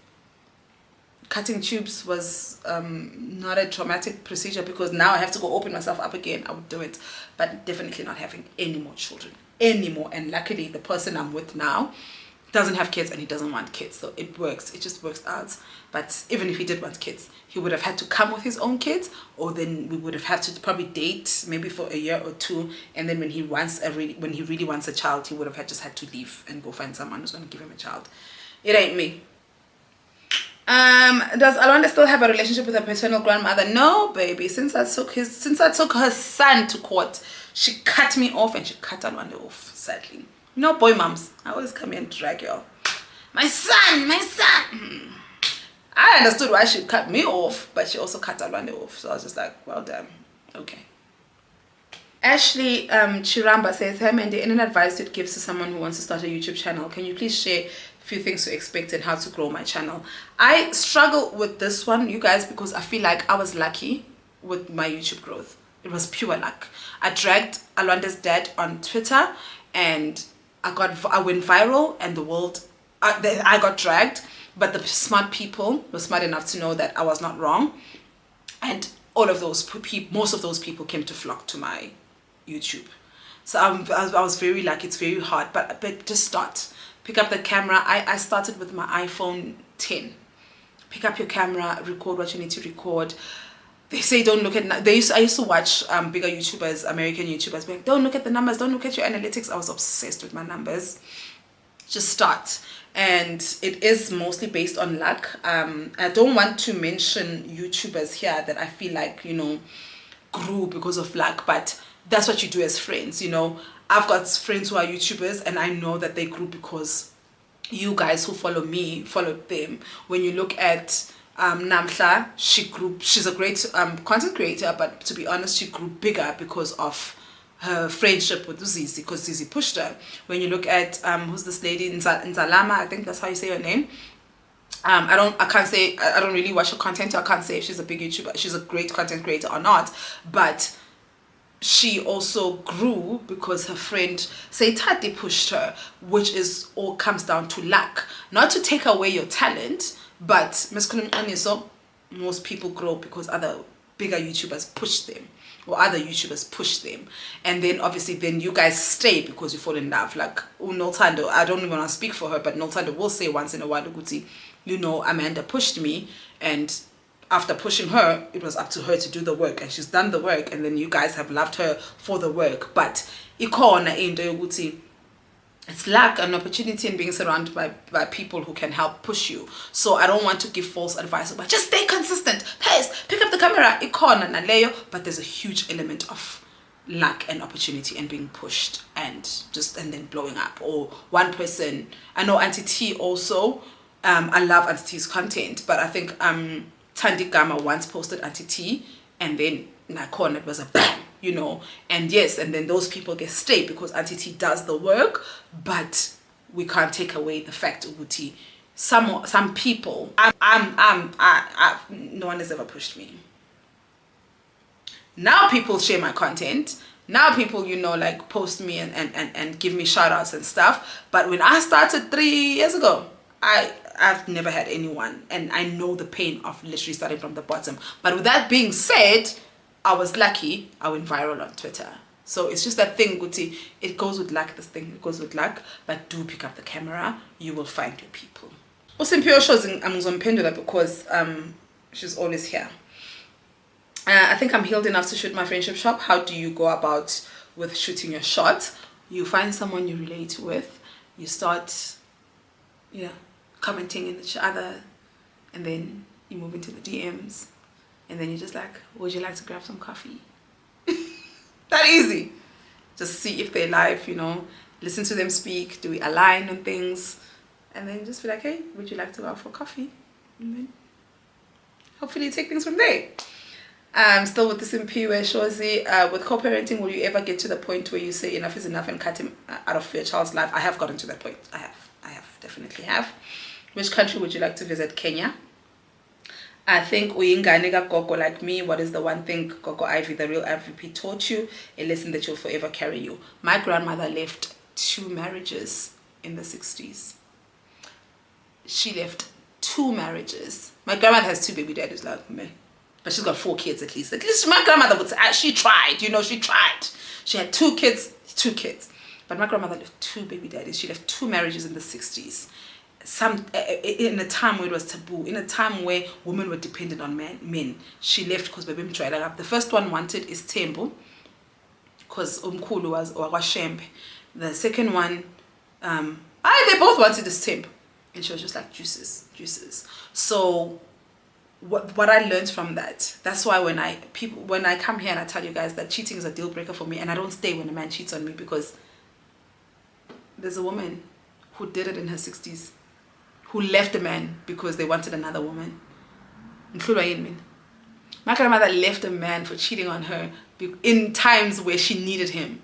cutting tubes was not a traumatic procedure because now I have to go open myself up again, I would do it. But definitely not having any more children anymore. And luckily, the person I'm with now doesn't have kids and he doesn't want kids, so it works. It just works out. But even if he did want kids, he would have had to come with his own kids, or then we would have had to probably date maybe for a year or two, and then when he really wants a child, he would have just had to leave and go find someone who's going to give him a child. It ain't me. Does Alwanda still have a relationship with her paternal grandmother? No, baby. Since I took her son to court, she cut me off and she cut Alwanda off, sadly. No, boy moms, I always come here and drag y'all. My son. I understood why she cut me off, but she also cut Alwanda off. So I was just like, well done. Okay. Ashley Chiramba says, hey Mandy, any advice you'd give to someone who wants to start a YouTube channel? Can you please share a few things to expect and how to grow my channel? I struggle with this one, you guys, because I feel like I was lucky with my YouTube growth. It was pure luck. I dragged Alwanda's dad on Twitter and I went viral, and the world, I got dragged, but the smart people were smart enough to know that I was not wrong, and all of those people, most of those people came to flock to my YouTube. So I was very lucky. It's very hard, but just start. Pick up the camera. I started with my iPhone 10. Pick up your camera, record what you need to record. They say don't look at, I used to watch bigger YouTubers, American YouTubers, being, don't look at the numbers, don't look at your analytics. I was obsessed with my numbers. Just start. And it is mostly based on luck. I don't want to mention YouTubers here that I feel like, you know, grew because of luck, but that's what you do as friends. You know, I've got friends who are YouTubers and I know that they grew because you guys who follow me followed them. When you look at Namhla, she's a great content creator, but to be honest, she grew bigger because of her friendship with Zizi, because Zizi pushed her. When you look at who's this lady, Nzalama, I think that's how you say her name. I don't really watch her content, so I can't say if she's a big YouTuber, she's a great content creator or not, but she also grew because her friend Seitati pushed her, which is all comes down to luck. Not to take away your talent, but most people grow because other bigger YouTubers push them, or other YouTubers push them, and then obviously then you guys stay because you fall in love. Like Noltando, I don't even want to speak for her, but Noltando will say once in a while, you know, Amanda pushed me, and after pushing her, it was up to her to do the work, and she's done the work, and then you guys have loved her for the work. But it's luck, an opportunity, and being surrounded by people who can help push you. So I don't want to give false advice about just stay consistent, pick up the camera, but there's a huge element of luck and opportunity and being pushed and then blowing up. Or one person, I know Auntie T also, I love Auntie T's content, but I think Tandi Gama once posted Auntie T, and then Nakon, it was a bam, you know. And yes, and then those people get stayed because Auntie T does the work, but we can't take away the fact Uguti. Some people, no one has ever pushed me. Now people share my content. Now people, you know, like post me and give me shout outs and stuff. But when I started 3 years ago, I've never had anyone, and I know the pain of literally starting from the bottom. But with that being said, I was lucky. I went viral on Twitter. So it's just that thing, Guti. It goes with luck, this thing. It goes with luck. But do pick up the camera. You will find your people. Usimphiwe shows Pendula because she's always here. I think I'm healed enough to shoot my friendship shop. How do you go about with shooting your shot? You find someone you relate with. You start, commenting in each other, and then you move into the DMs, and then you're just like, would you like to grab some coffee? That easy. Just see if they're live, listen to them speak. Do we align on things? And then just be like, hey, would you like to go out for coffee? And then hopefully you take things from there. Still with the Simpiwe Shozi, with co-parenting, will you ever get to the point where you say enough is enough and cut him out of your child's life? I have gotten to that point. I definitely have. Which country would you like to visit? Kenya. I think Uyinganiga Gogo, like me, what is the one thing Gogo Ivy, the real MVP, taught you? A lesson that will forever carry you. My grandmother left 2 marriages in the 60s. She left 2 marriages. My grandmother has 2 baby daddies like me. But she's got 4 kids at least. At least my grandmother would say, she tried, she tried. She had 2 kids. But my grandmother left 2 baby daddies. She left 2 marriages in the 60s. In a time where it was taboo, in a time where women were dependent on men. She left because baby tried. The first one wanted is Tembu, because Umkulu was Washembe. The second one, they both wanted this Tembu. And she was just like, juices. So what I learned from that's why when I come here and I tell you guys that cheating is a deal breaker for me, and I don't stay when a man cheats on me, because there's a woman who did it in her 60s, who left a man because they wanted another woman. Including my grandmother left a man for cheating on her in times where she needed him.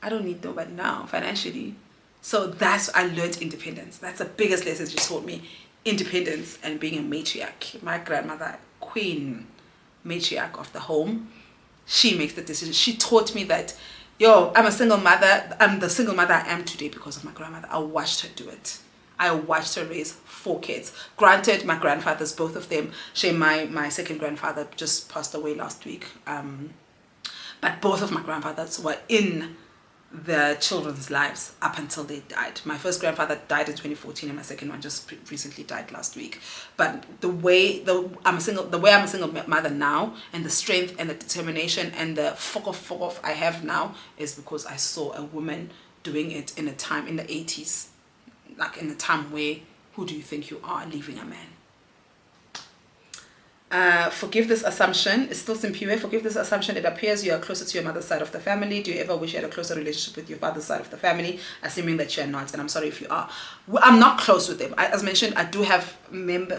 I don't need nobody now financially. So I learned independence. That's the biggest lesson she taught me. Independence and being a matriarch. My grandmother, queen matriarch of the home, she makes the decision. She taught me that, I'm a single mother. I'm the single mother I am today because of my grandmother. I watched her do it. I watched her raise 4 kids. Granted, my grandfathers, both of them, my second grandfather just passed away last week. But both of my grandfathers were in their children's lives up until they died. My first grandfather died in 2014, and my second one just recently died last week. But the way I'm a single mother now, and the strength and the determination and the fuck off I have now, is because I saw a woman doing it in a time in the 80s, like in a time where, who do you think you are, leaving a man? Forgive this assumption. It's still Simpiwe. Forgive this assumption. It appears you are closer to your mother's side of the family. Do you ever wish you had a closer relationship with your father's side of the family? Assuming that you are not, and I'm sorry if you are. I'm not close with them. As mentioned, I do have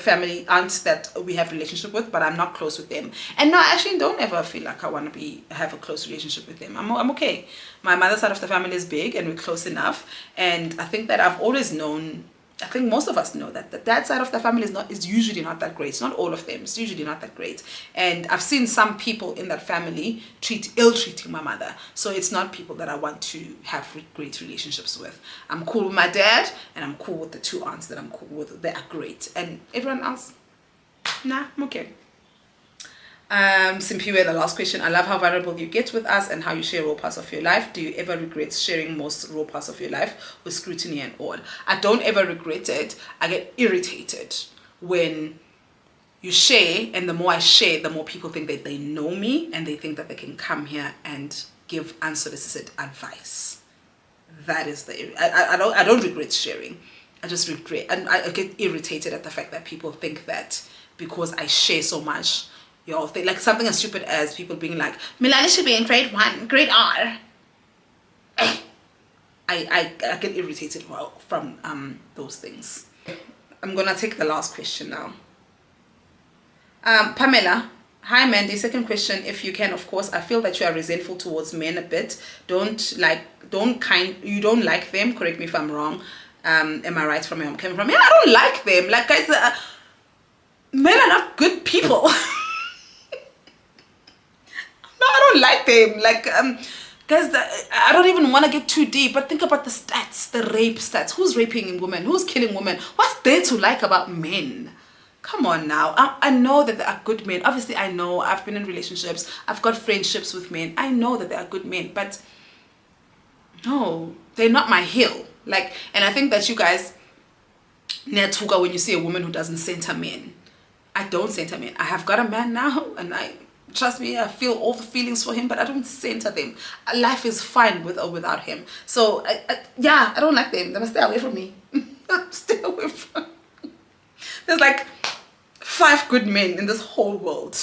family aunts that we have relationship with, but I'm not close with them. And no, I actually don't ever feel like I want to have a close relationship with them. I'm okay. My mother's side of the family is big, and we're close enough. And I think that I've always known. I think most of us know that the dad side of the family is usually not that great. It's not all of them. It's usually not that great. And I've seen some people in that family ill-treating my mother. So it's not people that I want to have great relationships with. I'm cool with my dad, and I'm cool with the 2 aunts that I'm cool with. They are great. And everyone else, nah, I'm okay. Simpiwe, the last question. I love how vulnerable you get with us and how you share raw parts of your life. Do you ever regret sharing most raw parts of your life with scrutiny and all? I don't ever regret it. I get irritated when you share, and the more I share, the more people think that they know me, and they think that they can come here and give unsolicited advice. That is I don't regret sharing. I just regret, and I get irritated at the fact that people think that because I share so much, like something as stupid as people being like, Milani should be in grade 1, grade R. I get irritated from those things. I'm gonna take the last question now. Pamela, hi Mandy. Second question, if you can, of course. I feel that you are resentful towards men a bit. You don't like them. Correct me if I'm wrong. Am I right from where I'm coming from? Yeah, I don't like them. Like, guys, men are not good people. No, I don't like them. Like, guys, I don't even want to get too deep, but think about the stats, the rape stats. Who's raping women? Who's killing women? What's there to like about men? Come on now. I know that there are good men. Obviously, I know. I've been in relationships. I've got friendships with men. I know that there are good men, but no, they're not my hill. Like, and I think that you guys, Netuga, when you see a woman who doesn't center men, I don't center men. I have got a man now, and trust me, I feel all the feelings for him, but I don't center them. Life is fine with or without him. So, I don't like them. They must stay away from me. Stay away from me. There's like 5 good men in this whole world.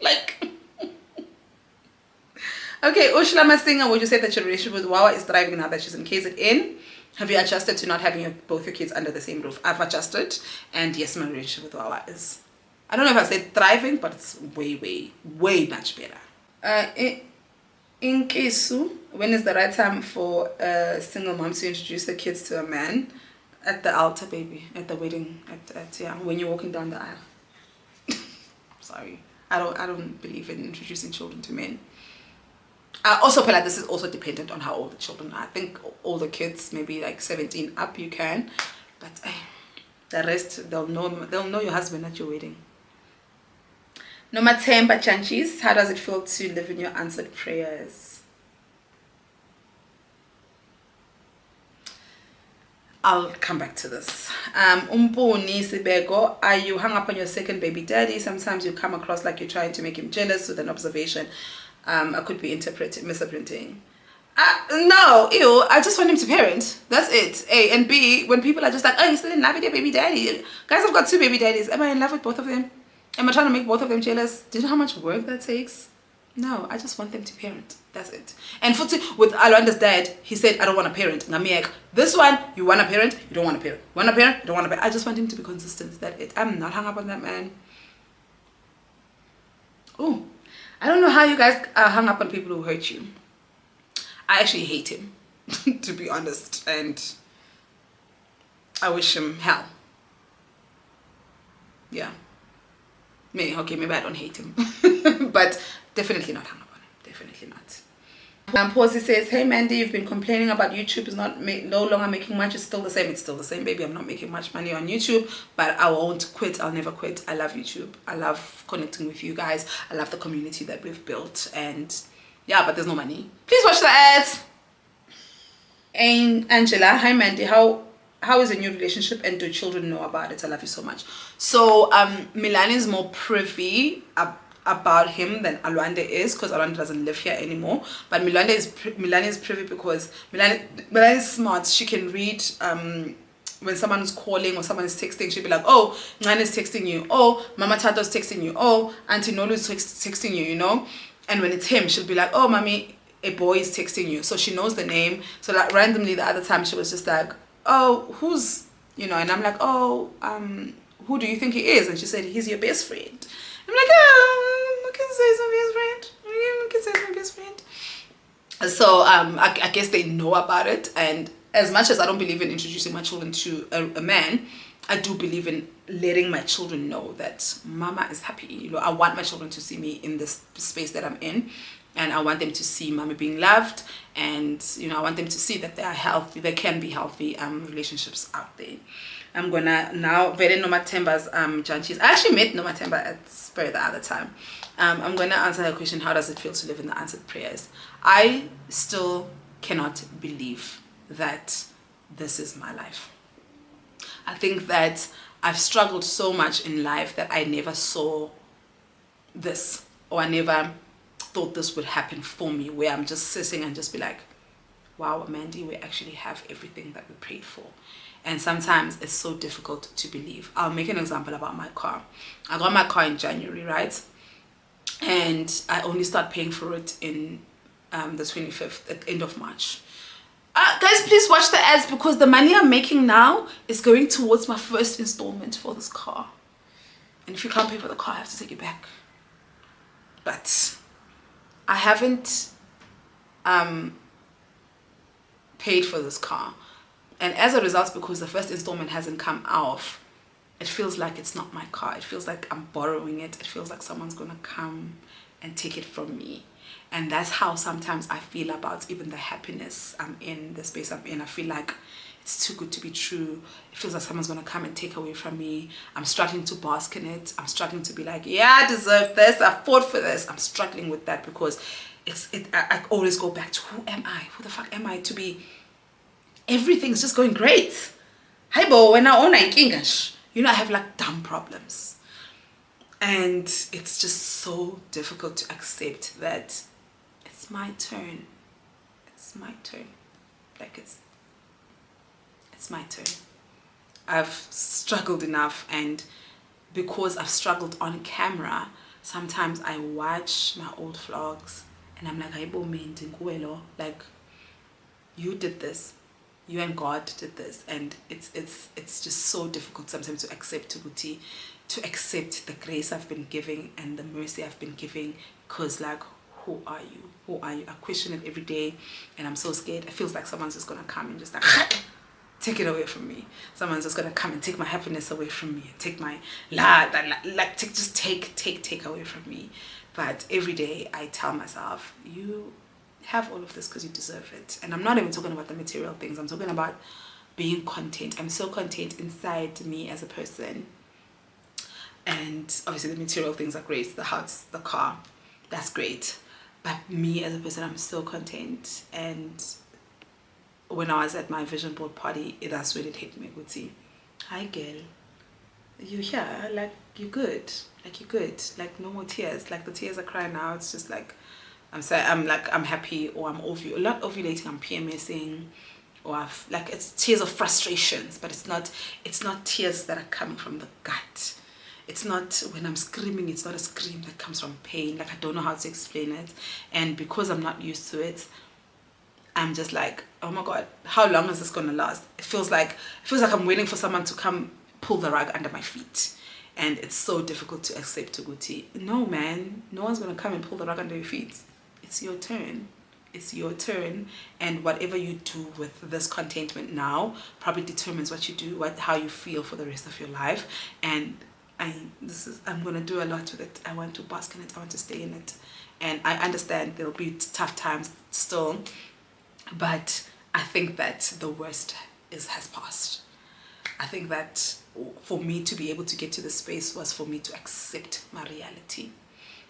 Like, Okay, Ursula Masinga, would you say that your relationship with Wawa is thriving now that she's in KZN? Have you adjusted to not having both your kids under the same roof? I've adjusted, and yes, my relationship with Wawa is, I don't know if I said thriving, but it's way, way, way much better. In Kesu, when is the right time for a single mom to introduce the kids to a man? At the altar, baby. At the wedding. Yeah, when you're walking down the aisle. Sorry. I don't believe in introducing children to men. I also feel like this is also dependent on how old the children are. I think older kids, maybe like 17 up, you can. But the rest, they'll know your husband at your wedding. Number 10, but Chanchis, how does it feel to live in your answered prayers? I'll come back to this. Umpuni Sibego, are you hung up on your second baby daddy? Sometimes you come across like you're trying to make him jealous with an observation. I could be misinterpreting. No, ew, I just want him to parent. That's it. A and B, when people are just like, oh, you're still in love with your baby daddy. Guys, I've got 2 baby daddies. Am I in love with both of them? Am I trying to make both of them jealous? Do you know how much work that takes? No, I just want them to parent. That's it. And with Alwanda's dad, he said, I don't want to parent. This one, you want to parent, you don't want to parent. You want to parent, you don't want to parent. I just want him to be consistent. That's it. I'm not hung up on that man. Oh, I don't know how you guys are hung up on people who hurt you. I actually hate him, to be honest. And I wish him hell. Yeah. Maybe I don't hate him. But definitely not hung up on him. Definitely not. Posey says, hey Mandy, you've been complaining about YouTube is no longer making much. It's still the same. It's still the same, baby. I'm not making much money on YouTube, but I won't quit. I'll never quit. I love YouTube. I love connecting with you guys. I love the community that we've built. And yeah, but there's no money. Please watch the ads. And Angela, hi Mandy, how is a new relationship and do children know about it? I love you so much. So Milani is more privy about him than Alwanda is, because Alwanda doesn't live here anymore. But Milani is privy because Milani is smart. She can read when someone is calling or someone is texting. She'll be like, oh, Ngani is texting you. Oh, Mama Tato is texting you. Oh, Auntie Nolu is texting you, you know. And when it's him, she'll be like, oh, Mommy, a boy is texting you. So she knows the name. So like randomly the other time she was just like, oh, who's, you know, and I'm like, oh, who do you think he is? And she said, he's your best friend. I'm like, oh, I can say he's my best friend. I can say he's my best friend. So I guess they know about it. And as much as I don't believe in introducing my children to a man, I do believe in letting my children know that Mama is happy. You know, I want my children to see me in this space that I'm in. And I want them to see Mommy being loved, and you know, I want them to see that they are healthy. There can be healthy relationships out there. I'm gonna now very Nomatemba's Janchis. I actually met Nomatemba at Spur the other time. I'm gonna answer her question. How does it feel to live in the answered prayers? I still cannot believe that this is my life. I think that I've struggled so much in life that I never saw this, or I never thought this would happen for me, where I'm just sitting and just be like, wow, Mandy, we actually have everything that we prayed for. And sometimes it's so difficult to believe. I'll make an example about my car. I got my car in January, right? And I only start paying for it in the 25th, at the end of March. Guys, please watch the ads, because the money I'm making now is going towards my first installment for this car. And if you can't pay for the car, I have to take it back. But I haven't paid for this car, and as a result, because the first installment hasn't come off, it feels like it's not my car. It feels like I'm borrowing it. It feels like someone's gonna come and take it from me. And that's how sometimes I feel about even the happiness I'm in, the space I'm in. I feel like it's too good to be true. It feels like someone's gonna come and take away from me. I'm struggling to bask in it. I'm struggling to be like, yeah, I deserve this. I fought for this. I'm struggling with that, because I always go back to, who am I? Who the fuck am I to be? Everything's just going great. Hi, bo, when I own English, you know, I have like dumb problems. And it's just so difficult to accept that it's my turn. It's my turn. Like it's my turn. I've struggled enough, and because I've struggled on camera, sometimes I watch my old vlogs And I'm like, like, you did this, you and God did this, and it's just so difficult sometimes to accept Tuguti, to accept the grace I've been giving and the mercy I've been giving, because like, who are you? Who are you? I question it every day, and I'm so scared. It feels like someone's just gonna come and just like take it away from me. Someone's just gonna come and take my happiness away from me, take my just take away from me. But every day I tell myself, you have all of this because you deserve it. And I'm not even talking about the material things. I'm talking about being content. I'm so content inside me as a person. And obviously the material things are great, the house, the car, that's great. But me as a person, I'm so content. And when I was at my vision board party, that's when it hit me. Good, see, hi girl, you here? Like, you good? Like, you good? Like, no more tears. Like, the tears are crying now. It's just like, I'm happy, or I'm not ovulating, I'm PMSing, or it's tears of frustrations, but it's not tears that are coming from the gut. It's not, when I'm screaming, it's not a scream that comes from pain. Like, I don't know how to explain it. And because I'm not used to it, I'm just like, oh my God, how long is this gonna last? It feels like I'm waiting for someone to come pull the rug under my feet. And it's so difficult to accept, Tuguti. No, man, no one's gonna come and pull the rug under your feet. It's your turn. It's your turn. And whatever you do with this contentment now probably determines what you do, how you feel for the rest of your life. And I'm gonna do a lot with it. I want to bask in it. I want to stay in it. And I understand there'll be tough times still, but I think that the worst has passed. I think that for me to be able to get to this space was for me to accept my reality.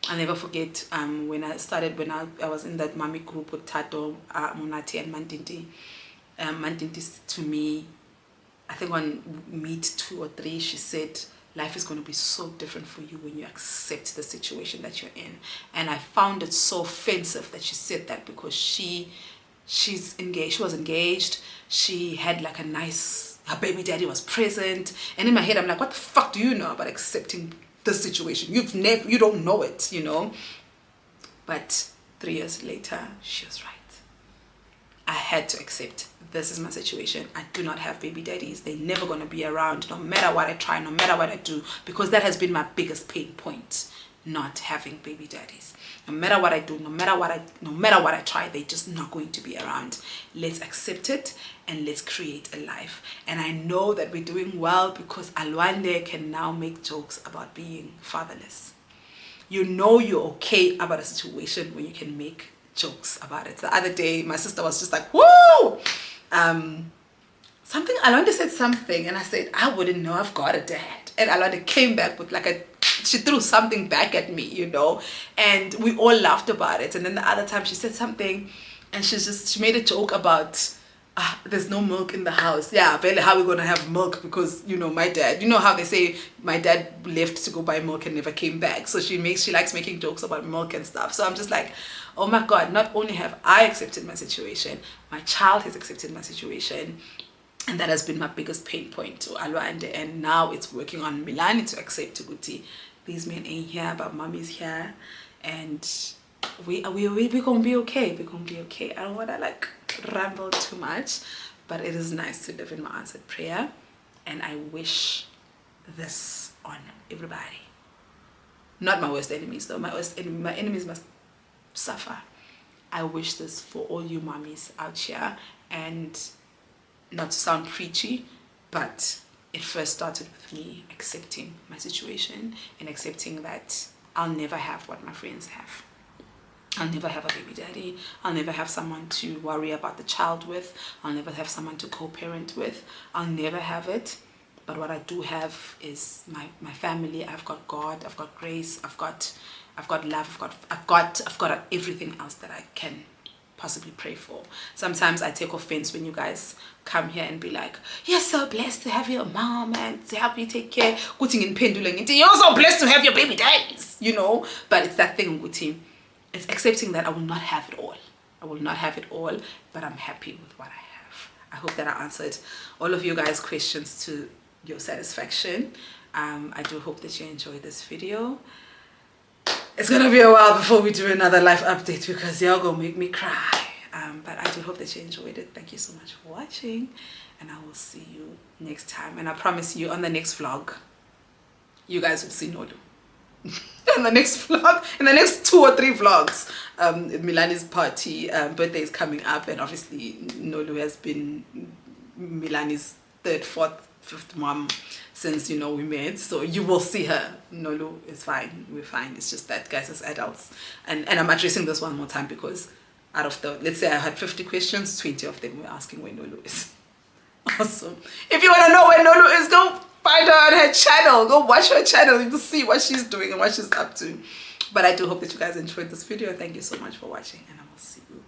I'll never forget when I was in that mommy group with Tato, Monati and Mandinti. Mandinti to me, I think on meet 2 or 3, she said, life is going to be so different for you when you accept the situation that you're in. And I found it so offensive that she said that, because she's engaged. She was engaged. She had like her baby daddy was present. And in my head, I'm like, what the fuck do you know about accepting the situation? You don't know it, you know. But 3 years later, she was right. I had to accept, this is my situation. I do not have baby daddies. They're never going to be around, no matter what I try, no matter what I do, because that has been my biggest pain point, not having baby daddies. No matter what I do, no matter what I try, they're just not going to be around. Let's accept it and let's create a life. And I know that we're doing well because Alwande can now make jokes about being fatherless. You know you're okay about a situation when you can make jokes about it. The other day, my sister was just like, woo! Alonda said something, and I said, I wouldn't know, I've got a dad. And Alonda came back with she threw something back at me, you know, and we all laughed about it. And then the other time she said something, and she made a joke about, there's no milk in the house. Yeah, barely how we're gonna have milk, because, you know, my dad, you know how they say my dad left to go buy milk and never came back. So she likes making jokes about milk and stuff. So I'm just like, oh my God, not only have I accepted my situation, my child has accepted my situation. And that has been my biggest pain point to Alwande. And now it's working on Milani to accept Tuguti. These men ain't here, but mommy's here. And we're gonna be okay. We're gonna be okay. I don't wanna ramble too much, but it is nice to live in my answered prayer. And I wish this on everybody. Not my worst enemies though. My enemies must suffer. I wish this for all you mommies out here. And not to sound preachy, but it first started with me accepting my situation and accepting that I'll never have what my friends have. I'll never have a baby daddy. I'll never have someone to worry about the child with. I'll never have someone to co-parent with. I'll never have it. But what I do have is my family. I've got God. I've got grace. I've got love. I've got everything else that I can possibly pray for. Sometimes I take offense when you guys come here and be like, you're so blessed to have your mom and to help you take care. You're so blessed to have your baby daddies, you know. But it's that thing, Guti. It's accepting that I will not have it all. I will not have it all, but I'm happy with what I have. I hope that I answered all of you guys' questions to your satisfaction. I do hope that you enjoyed this video. it's gonna be a while before we do another life update because y'all gonna make me cry. But I do hope that you enjoyed it. Thank you so much for watching, and I will see you next time. And I promise you, on the next vlog, you guys will see Nolu. In the next vlog, in the next 2 or 3 vlogs, Milani's party birthday is coming up, and obviously Nolu has been Milani's 3rd, 4th, 5th mom since, you know, we met. So you will see her. Nolu is fine, we're fine. It's just that, guys, as adults, and I'm addressing this one more time because out of the, let's say I had 50 questions, 20 of them were asking where Nolu is. Awesome. If you want to know where Nolu is, go find her on her channel. Go watch her channel. You can see what she's doing and what she's up to. But I do hope that you guys enjoyed this video. Thank you so much for watching, and I will see you